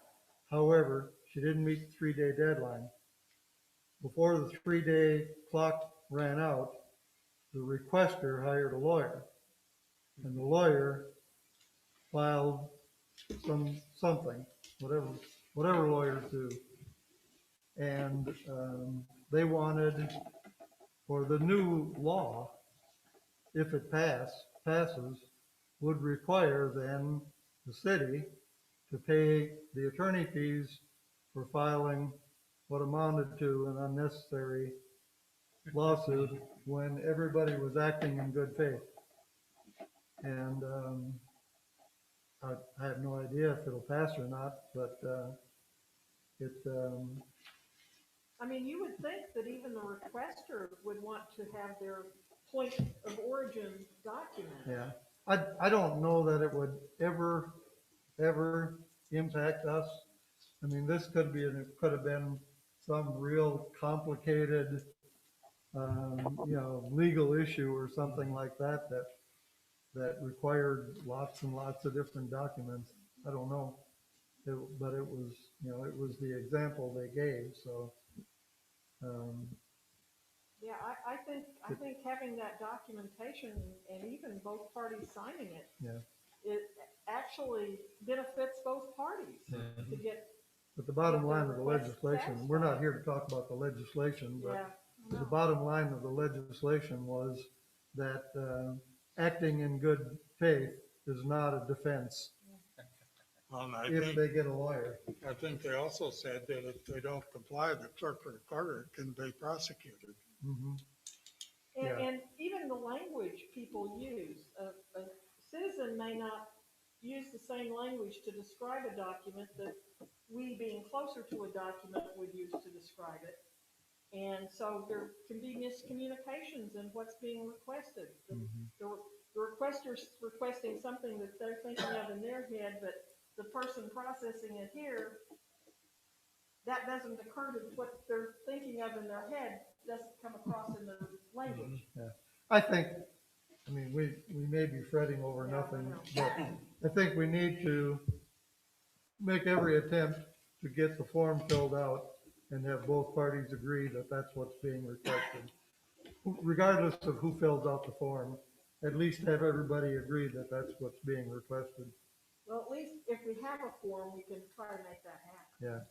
However, she didn't meet the 3-day deadline. Before the 3-day clock ran out, the requester hired a lawyer, and the lawyer filed something, whatever lawyers do. And they wanted, for the new law, if it passes, would require then the city to pay the attorney fees for filing what amounted to an unnecessary lawsuit when everybody was acting in good faith. And I have no idea if it'll pass or not, but I mean, you would think that even the requester would want to have their point of origin documented. yeah. I don't know that it would ever impact us. I mean, this could have been some real complicated, legal issue or something like that required lots and lots of different documents. I don't know. But it was, it was the example they gave, so. Yeah, I think having that documentation and even both parties signing it, Yeah. it actually benefits both parties to get. But the bottom Get the line of the request legislation, we're not satisfied. here to talk about the legislation, but Yeah. the bottom line of the legislation was that acting in good faith is not a defense And I if think, they get a lawyer. I think they also said that if they don't comply, the clerk or recorder can be prosecuted. Mhm. And, Yeah. and even the language people use, a citizen may not use the same language to describe a document that we, being closer to a document, would use to describe it. And so there can be miscommunications in what's being requested. The requester's requesting something that they're thinking of in their head, but the person processing it here, that doesn't occur to what they're thinking of in their head, doesn't come across in their language. Yeah. I mean, we may be fretting over Yeah, I nothing, know. but I think we need to make every attempt to get the form filled out and have both parties agree that that's what's being requested. Regardless of who fills out the form, at least have everybody agree that that's what's being requested. Well, at least if we have a form, we can try to make that happen. Yeah.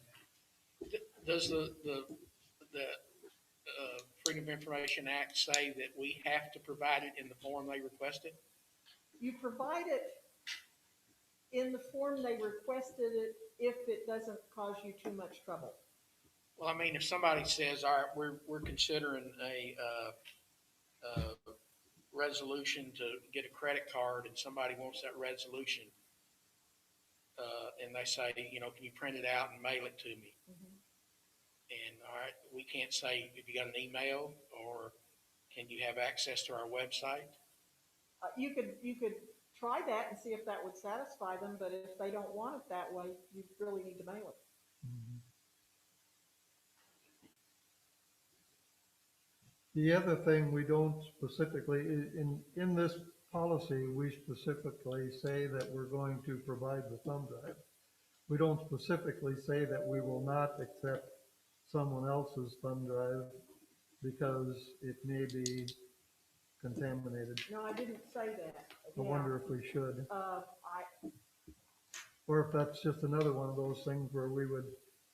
Does the Freedom of Information Act say that we have to provide it in the form they requested? You provide it in the form they requested it if it doesn't cause you too much trouble. Well, I mean, if somebody says, all right, we're considering a resolution to get a credit card, and somebody wants that resolution, and they say, can you print it out and mail it to me? And all right, we can't say, if you got an email, or can you have access to our website? You could try that and see if that would satisfy them, but if they don't want it that way, you really need to mail it. The other thing we don't specifically, in this policy, we specifically say that we're going to provide the thumb drive. We don't specifically say that we will not accept someone else's thumb drive because it may be contaminated. No, I didn't say that. I wonder if we should, I or if that's just another one of those things where we would,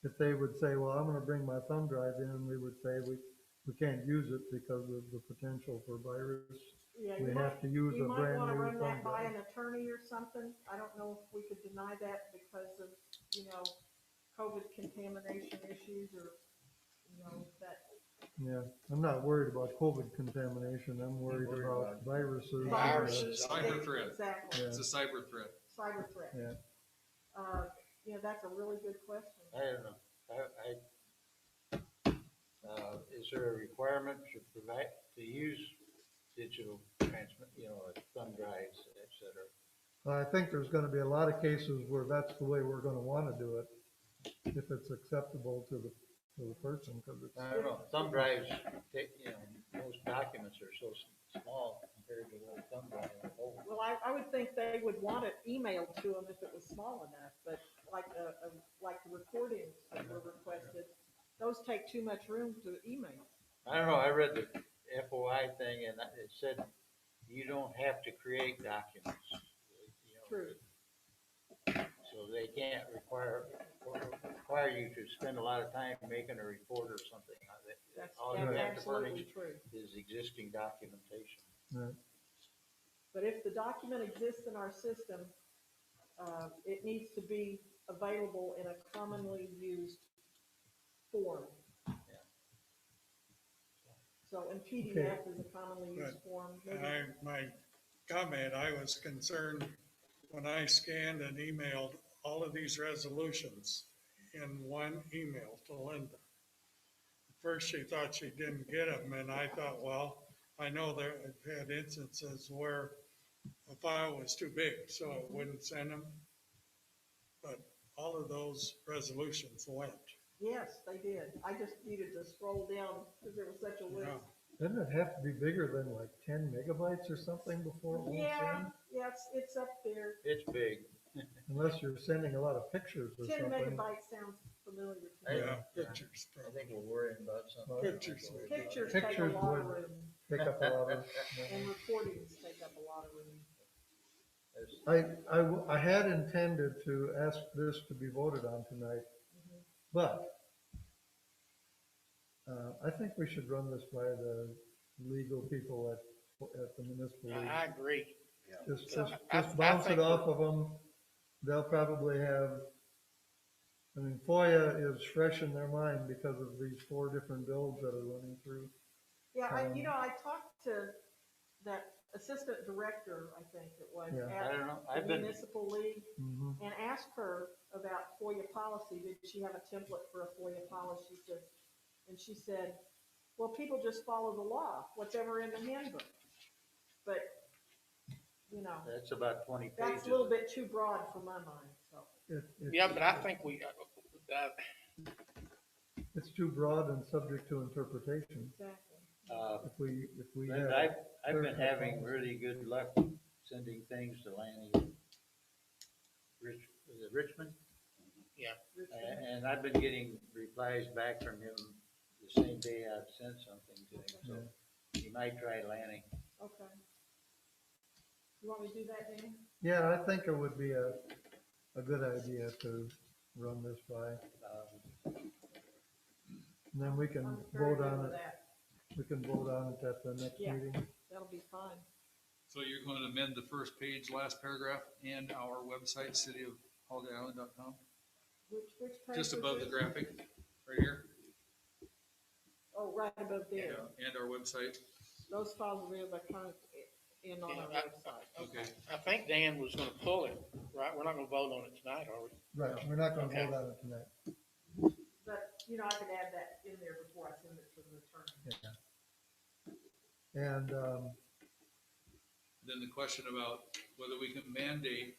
if they would say, well, I'm gonna bring my thumb drive in, we would say, we can't use it because of the potential for virus. Yeah, We you have might, to use you a might brand wanna new run that thumb by drive. an attorney or something. I don't know if we could deny that because of, COVID contamination issues or, that. Yeah, I'm not worried about COVID contamination, I'm worried worried about about viruses. and, Viruses. Cyber threat. Exactly, Yeah. It's a cyber threat. cyber threat. Yeah, That's a really good question. I don't know. Is there a requirement to use digital transmit, like thumb drives, et cetera? I think there's gonna be a lot of cases where that's the way we're gonna wanna do it, if it's acceptable to the person, cause it's, I don't know, thumb drives, most documents are so small compared to what a thumb drive will hold. Well, I would think they would want it emailed to them if it was small enough, but like the recordings that were requested, those take too much room to email. I don't know, I read the FOI thing and it said you don't have to create documents. True. So they can't require you to spend a lot of time making a report or something. All you That's have to furnish absolutely true. is existing documentation. But if the document exists in our system, it needs to be available in a commonly used form. So, and PDF is a commonly used form. My comment, I was concerned when I scanned and emailed all of these resolutions in one email to Linda. First, she thought she didn't get them, and I thought, well, I know there I've had instances where a file was too big, so it wouldn't send them. But all of those resolutions went. Yes, they did. I just needed to scroll down because there was such a list. Yeah. doesn't it have to be bigger than like 10 megabytes or something before it won't send? Yeah, it's up there. It's big. Unless you're sending a lot of pictures or 10 something. megabytes sounds familiar to me. Yeah, pictures. I think we're worrying about something. Pictures. Pictures take a Pictures lot of would- room, Take up a lot of, and recordings take up a lot of room. I had intended to ask this to be voted on tonight, but I think we should run this by the legal people at the municipal league. I agree. Just I bounce think it off of them. They'll probably have, Foia is fresh in their mind because of these 4 different bills that are running through. Yeah, I talked to that assistant director, I think it was, Yeah. I don't know. at the municipal league, Mhm. and asked her about FOIA policy. Did she have a template for a FOIA policy? And she said, well, people just follow the law, whatever in the handbook. But, That's about 20 pages. that's a little bit too broad for my mind, so. Yeah, but I think It's too broad and subject to interpretation. Exactly. If we Linda, have, I've been having really good luck sending things to Lanny. Is it Richmond? And I've been getting replies back from him the same day I've sent something to him, so you might try Lanny. Okay. You want me to do that, Dan? yeah, I think it would be a good idea to run this by. And then we can I'm very vote good on with it. that. We can vote on it at the next Yeah. meeting. That'll be fine. So you're going to amend the first page, last paragraph, and our website, cityofholidayisland.com, Which page? just was above the this? graphic, right here. Oh, right above there. And our website. Those files are electronic and on our Yeah, website. Okay. I think Dan was gonna pull it, right? We're not gonna vote on it tonight, are we? Right, we're not gonna Okay. vote on it tonight. But, I could add that in there before I send it to the attorney. And, Then the question about whether we can mandate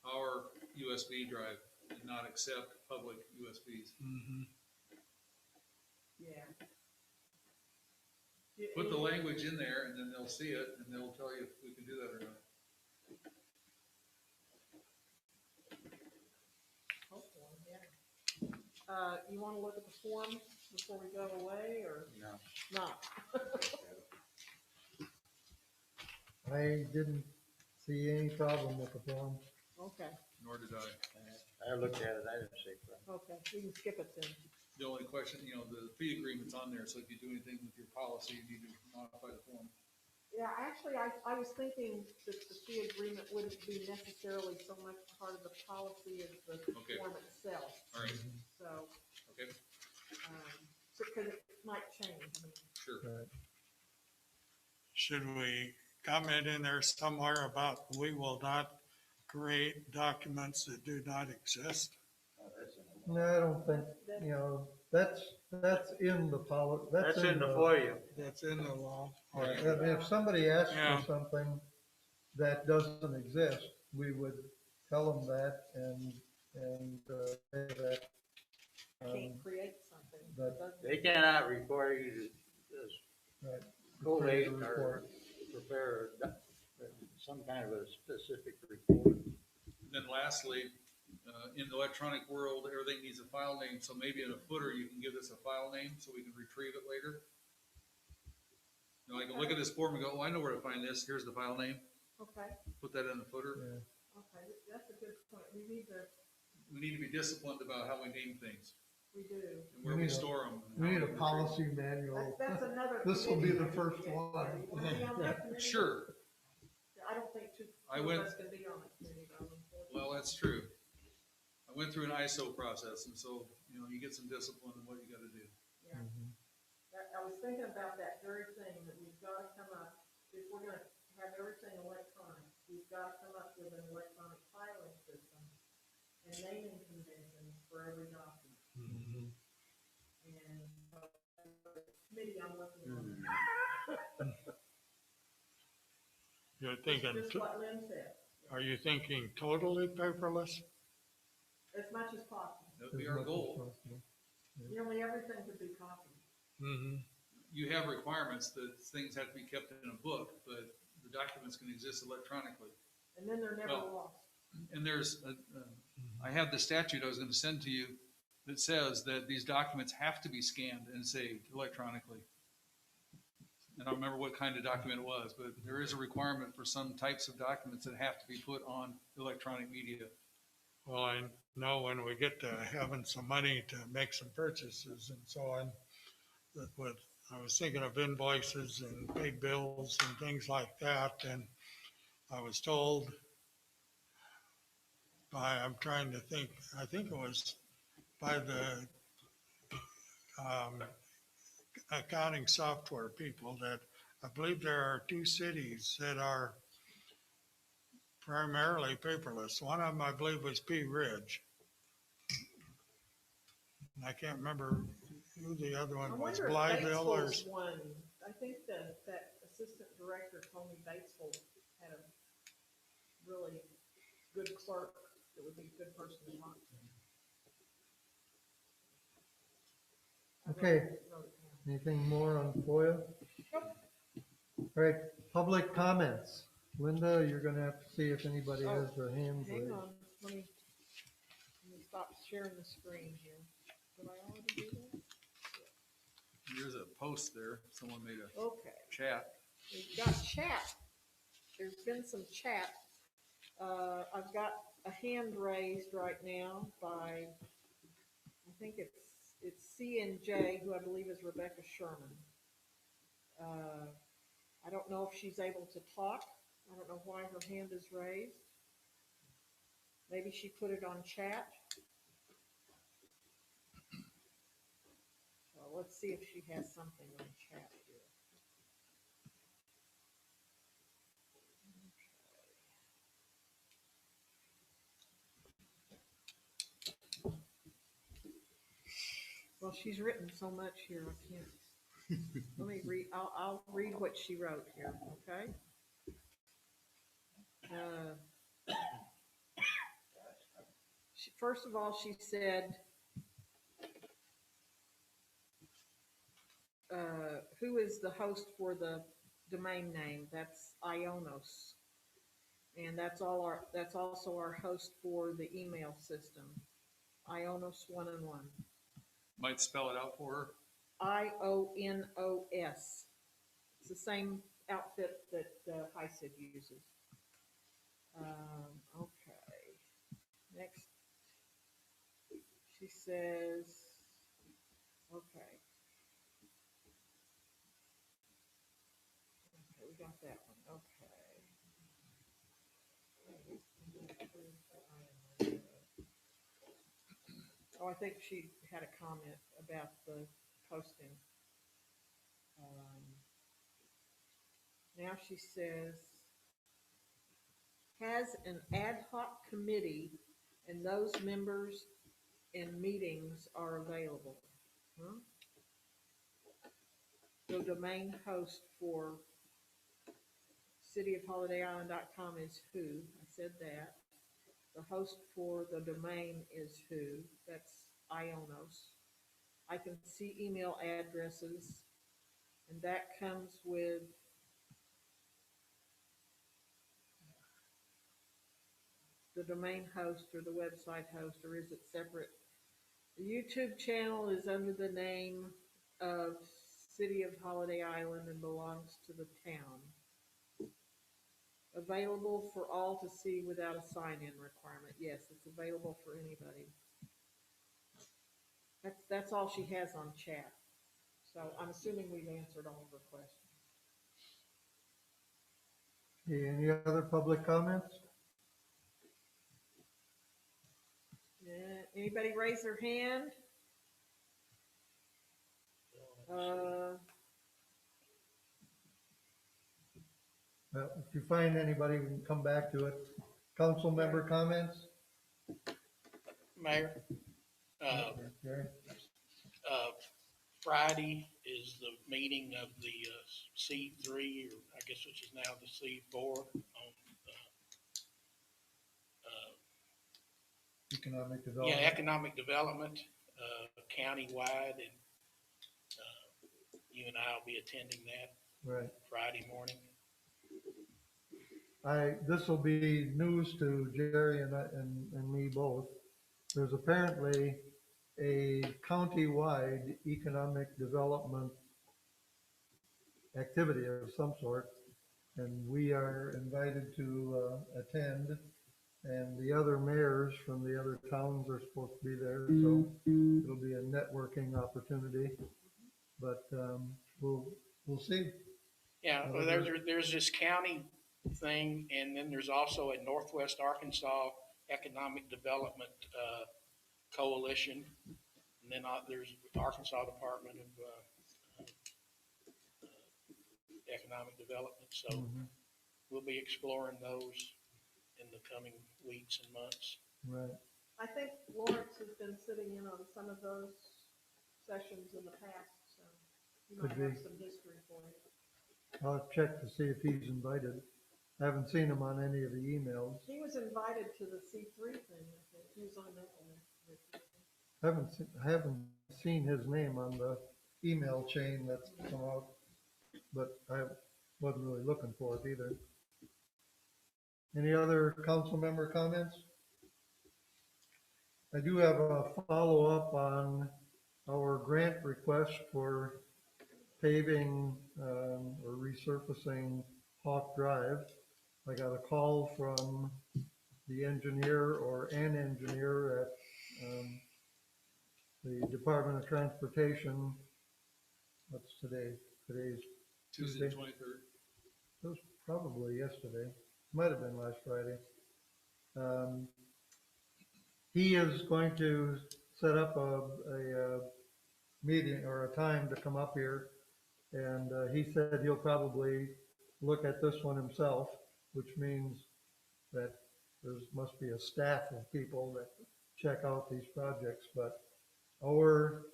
our USB drive and not accept public USBs. Yeah. Put the language in there and then they'll see it and they'll tell you if we can do that or not. Hopefully, yeah. You wanna look at the form before we go away, or No. not? I didn't see any problem with the form. Okay, Nor did I. I looked at it, I didn't see a problem. okay, we can skip it then. The only question, the fee agreement's on there, so if you do anything with your policy, you need to modify the form. Yeah, actually, I was thinking that the fee agreement wouldn't be necessarily so much part of the policy as the Okay. form itself, All right, so, okay, because it might change, I mean. sure. Right. Should we comment in there somewhere about we will not create documents that do not exist? Oh, that's in the No, I don't think, that's in the That's in the FOIA. That's in the law. If somebody asks Yeah. for something that doesn't exist, we would tell them that and say that. Can't create something. But- that doesn't- They cannot require you to just Right. collate Prepare a or report. prepare some kind of a specific report. And then lastly, in the electronic world, everything needs a file name, so maybe in a footer, you can give us a file name so we can retrieve it later. I can look at this form and go, oh, I know where to find this, here's the file name, Okay, put that in the footer. Yeah. okay, that's a good point. We need to, We need to be disciplined about how we name things we do. and where We we need a- store them. We need a policy manual. That's another. This will be committee the I need first to get. one. You wanna be on that committee? Sure, I don't think two I of went- us can be on that committee, though, unfortunately. well, that's true. I went through an ISO process, and so, you get some discipline in what you gotta do. Yeah. I was thinking about that very thing, that we've got to come up, if we're gonna have everything electronic, we've got to come up with an electronic filing system and naming conventions for every document. And the committee I'm working on, You're thinking, just what Lynn said, are you thinking totally paperless? as much as possible. That would be our goal. Nearly everything could be copied. Mm-hmm. You have requirements that things have to be kept in a book, but the documents can exist electronically. And then they're never Well, lost. And I have the statute I was gonna send to you that says that these documents have to be scanned and saved electronically. And I don't remember what kind of document it was, but there is a requirement for some types of documents that have to be put on electronic media. Well, I know when we get to having some money to make some purchases and so on, I was thinking of invoices and paid bills and things like that, and I was told I'm trying to think, I think it was by the accounting software people, that I believe there are 2 cities that are primarily paperless. One of them, I believe, was Pea Ridge. And I can't remember who the other I one was, wonder if Blytheville or, Batesville's one, I think that assistant director told me Batesville had a really good clerk that would be a good person to talk to. I Okay. wrote it down. Anything more on FOIA? All right, public comments. Linda, you're gonna have to see if anybody has their hands Hang raised. on, let me stop sharing the screen here. Did I already do that? There's a post there, someone made a Okay, chat. we've got chat. There's been some chat. I've got a hand raised right now by, I think it's C and J, who I believe is Rebecca Sherman. I don't know if she's able to talk. I don't know why her hand is raised. Maybe she put it on chat. Well, let's see if she has something on chat here. Well, she's written so much here, I can't. Let me read, I'll read what she wrote here, okay? First of all, she said, who is the host for the domain name? That's Ionos. And that's also our host for the email system. Ionos 1 and 1. Might spell it out for her. IONOS. It's the same outfit that HICID uses. Okay. Next, she says, Okay. Okay, we got that one, okay. Oh, I think she had a comment about the posting. Now she says, has an ad hoc committee and those members and meetings are available. Huh? The domain host for cityofholidayisland.com is who? I said that. The host for the domain is who? That's Ionos. I can see email addresses, and that comes with the domain host or the website host, or is it separate? The YouTube channel is under the name of City of Holiday Island and belongs to the town. Available for all to see without a sign-in requirement. Yes, it's available for anybody. That's all she has on chat. So I'm assuming we've answered all of her questions. Okay, any other public comments? Yeah, anybody raise their hand? Well, if you find anybody, we can come back to it. Council member comments? Mayor, Okay. Friday is the meeting of the C3, or I guess which is now the C4 on Economic development. economic development countywide, and you and I will be attending that Right. Friday morning. This will be news to Jerry and me both. There's apparently a county-wide economic development activity of some sort, and we are invited to attend, and the other mayors from the other towns are supposed to be there, so it'll be a networking opportunity, but we'll see. Yeah, well, there's this county thing, and then there's also a Northwest Arkansas Economic Development Coalition, and then there's the Arkansas Department of Economic Development. So we'll be exploring those in the coming weeks and months. Right. I think Lawrence has been sitting in on some of those sessions in the past, so you might Could have be. some history for you. I'll check to see if he's invited. I haven't seen him on any of the emails. He was invited to the C3 thing, I think. He was on that one. I haven't seen his name on the email chain that's come out, but I wasn't really looking for it either. Any other council member comments? I do have a follow-up on our grant request for paving or resurfacing Hawk Drive. I got a call from the engineer or an engineer at the Department of Transportation. What's today? Today's Tuesday, 23rd. It was probably yesterday. Might have been last Friday. He is going to set up a meeting or a time to come up here, and he said he'll probably look at this one himself, which means that there must be a staff of people that check out these projects. But our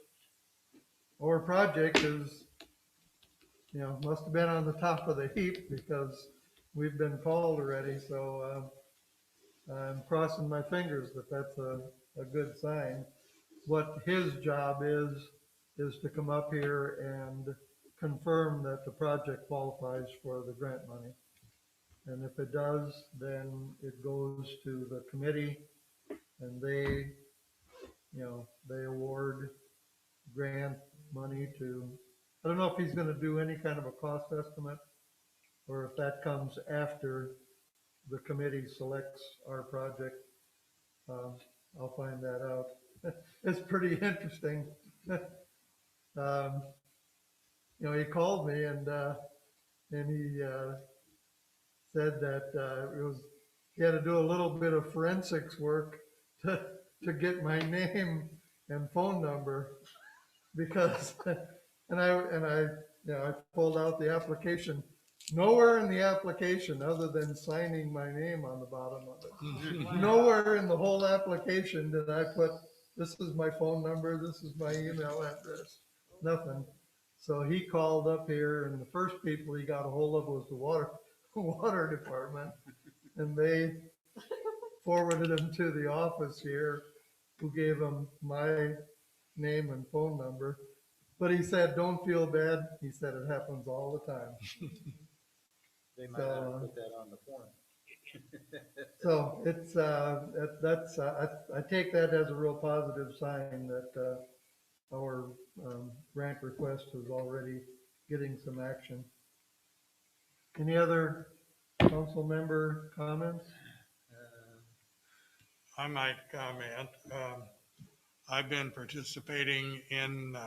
project is, must have been on the top of the heap because we've been called already. So I'm crossing my fingers that that's a good sign. What his job is to come up here and confirm that the project qualifies for the grant money. And if it does, then it goes to the committee and they award grant money to, I don't know if he's going to do any kind of a cost estimate or if that comes after the committee selects our project. I'll find that out. It's pretty interesting. you know, he called me and he said that he had to do a little bit of forensics work to get my name and phone number because, and I, you know, I pulled out the application. Nowhere in the application, other than signing my name on the bottom of it, nowhere in the whole application did I put, this is my phone number, this is my email address, nothing. So he called up here, and the first people he got a hold of was the water department, and they forwarded him to the office here, who gave him my name and phone number. But he said, don't feel bad. He said it happens all the time. They might have to put that on the form. So it's, I take that as a real positive sign that our grant request is already getting some action. Any other council member comments? I might comment. I've been participating in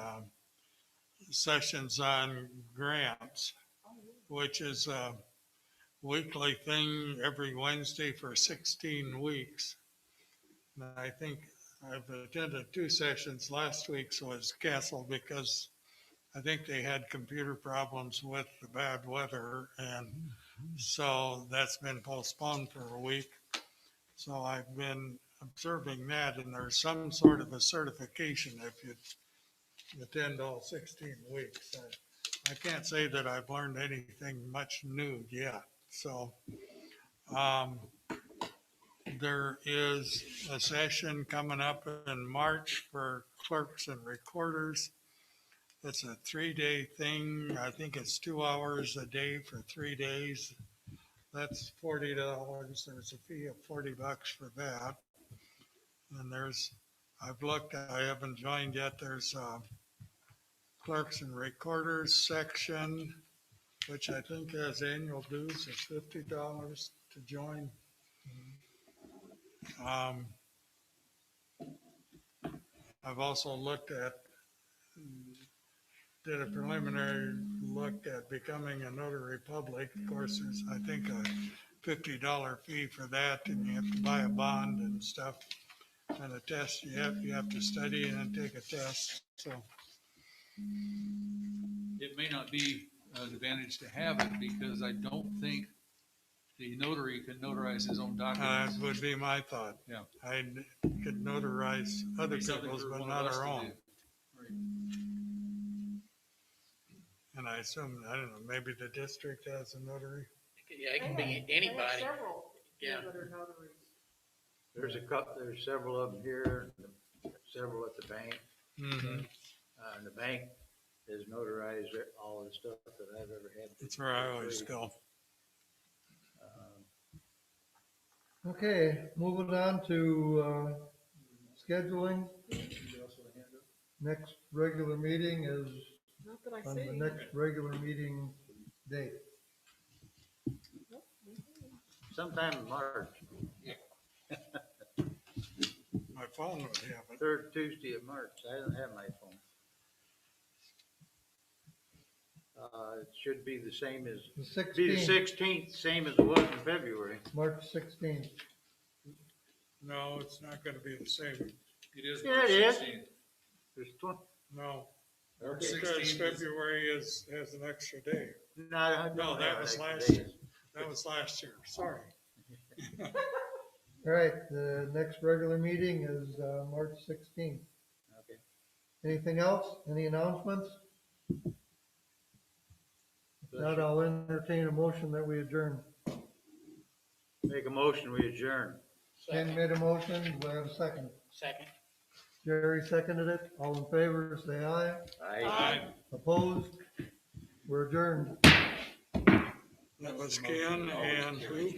sessions on grants, which is a weekly thing every Wednesday for 16 weeks. And I think I've attended 2 sessions. Last week's was canceled because I think they had computer problems with the bad weather, and so that's been postponed for a week. So I've been observing that, and there's some sort of a certification if you attend all 16 weeks. I can't say that I've learned anything much new yet. So there is a session coming up in March for clerks and recorders. It's a 3-day thing. I think it's 2 hours a day for 3 days. That's $40. There's a fee of $40 for that. And I've looked, I haven't joined yet. There's a clerks and recorders section, which I think has annual dues of $50 to join. I've also did a preliminary look at becoming a notary public. Of course, there's, I think, a $50 fee for that, and you have to buy a bond and stuff. And a test, you have to study and take a test. So It may not be an advantage to have it because I don't think the notary can notarize his own that documents. would be my thought. Yeah. I could notarize other Something people's, for but one not of us our to own. do. Right. And I assume, I don't know, maybe the district has a notary. Yeah, it can be They have anybody. several here Yeah. that are notaries. There's several of them here, several at the bank. Mm-hmm. And the bank has notarized all the stuff that I've ever had. That's where I always go. Okay, moving on to scheduling. Anybody else with a hand up? Next regular meeting is Not that I on see. the next regular meeting date. Sometime in March, My phone would have it. 3rd Tuesday of March. I don't have my phone. It should be the same as, The be the 16th, 16th, same as it was in February. March 16th. No, it's not gonna be the same. It is Yeah, March it is. 16th. There's 20. No, March because 16th is- February has an extra day. No, I don't No, that have was extra last days. year. That was last year, sorry. All right, the next regular meeting is March 16th. Okay. Anything else? Any announcements? If not, I'll entertain a motion that we adjourn. Make a motion, we adjourn. Ken made a motion, do I have a second? Second. Jerry seconded it. All in favor, say aye. Aye. Opposed? We're adjourned. That was Ken and who?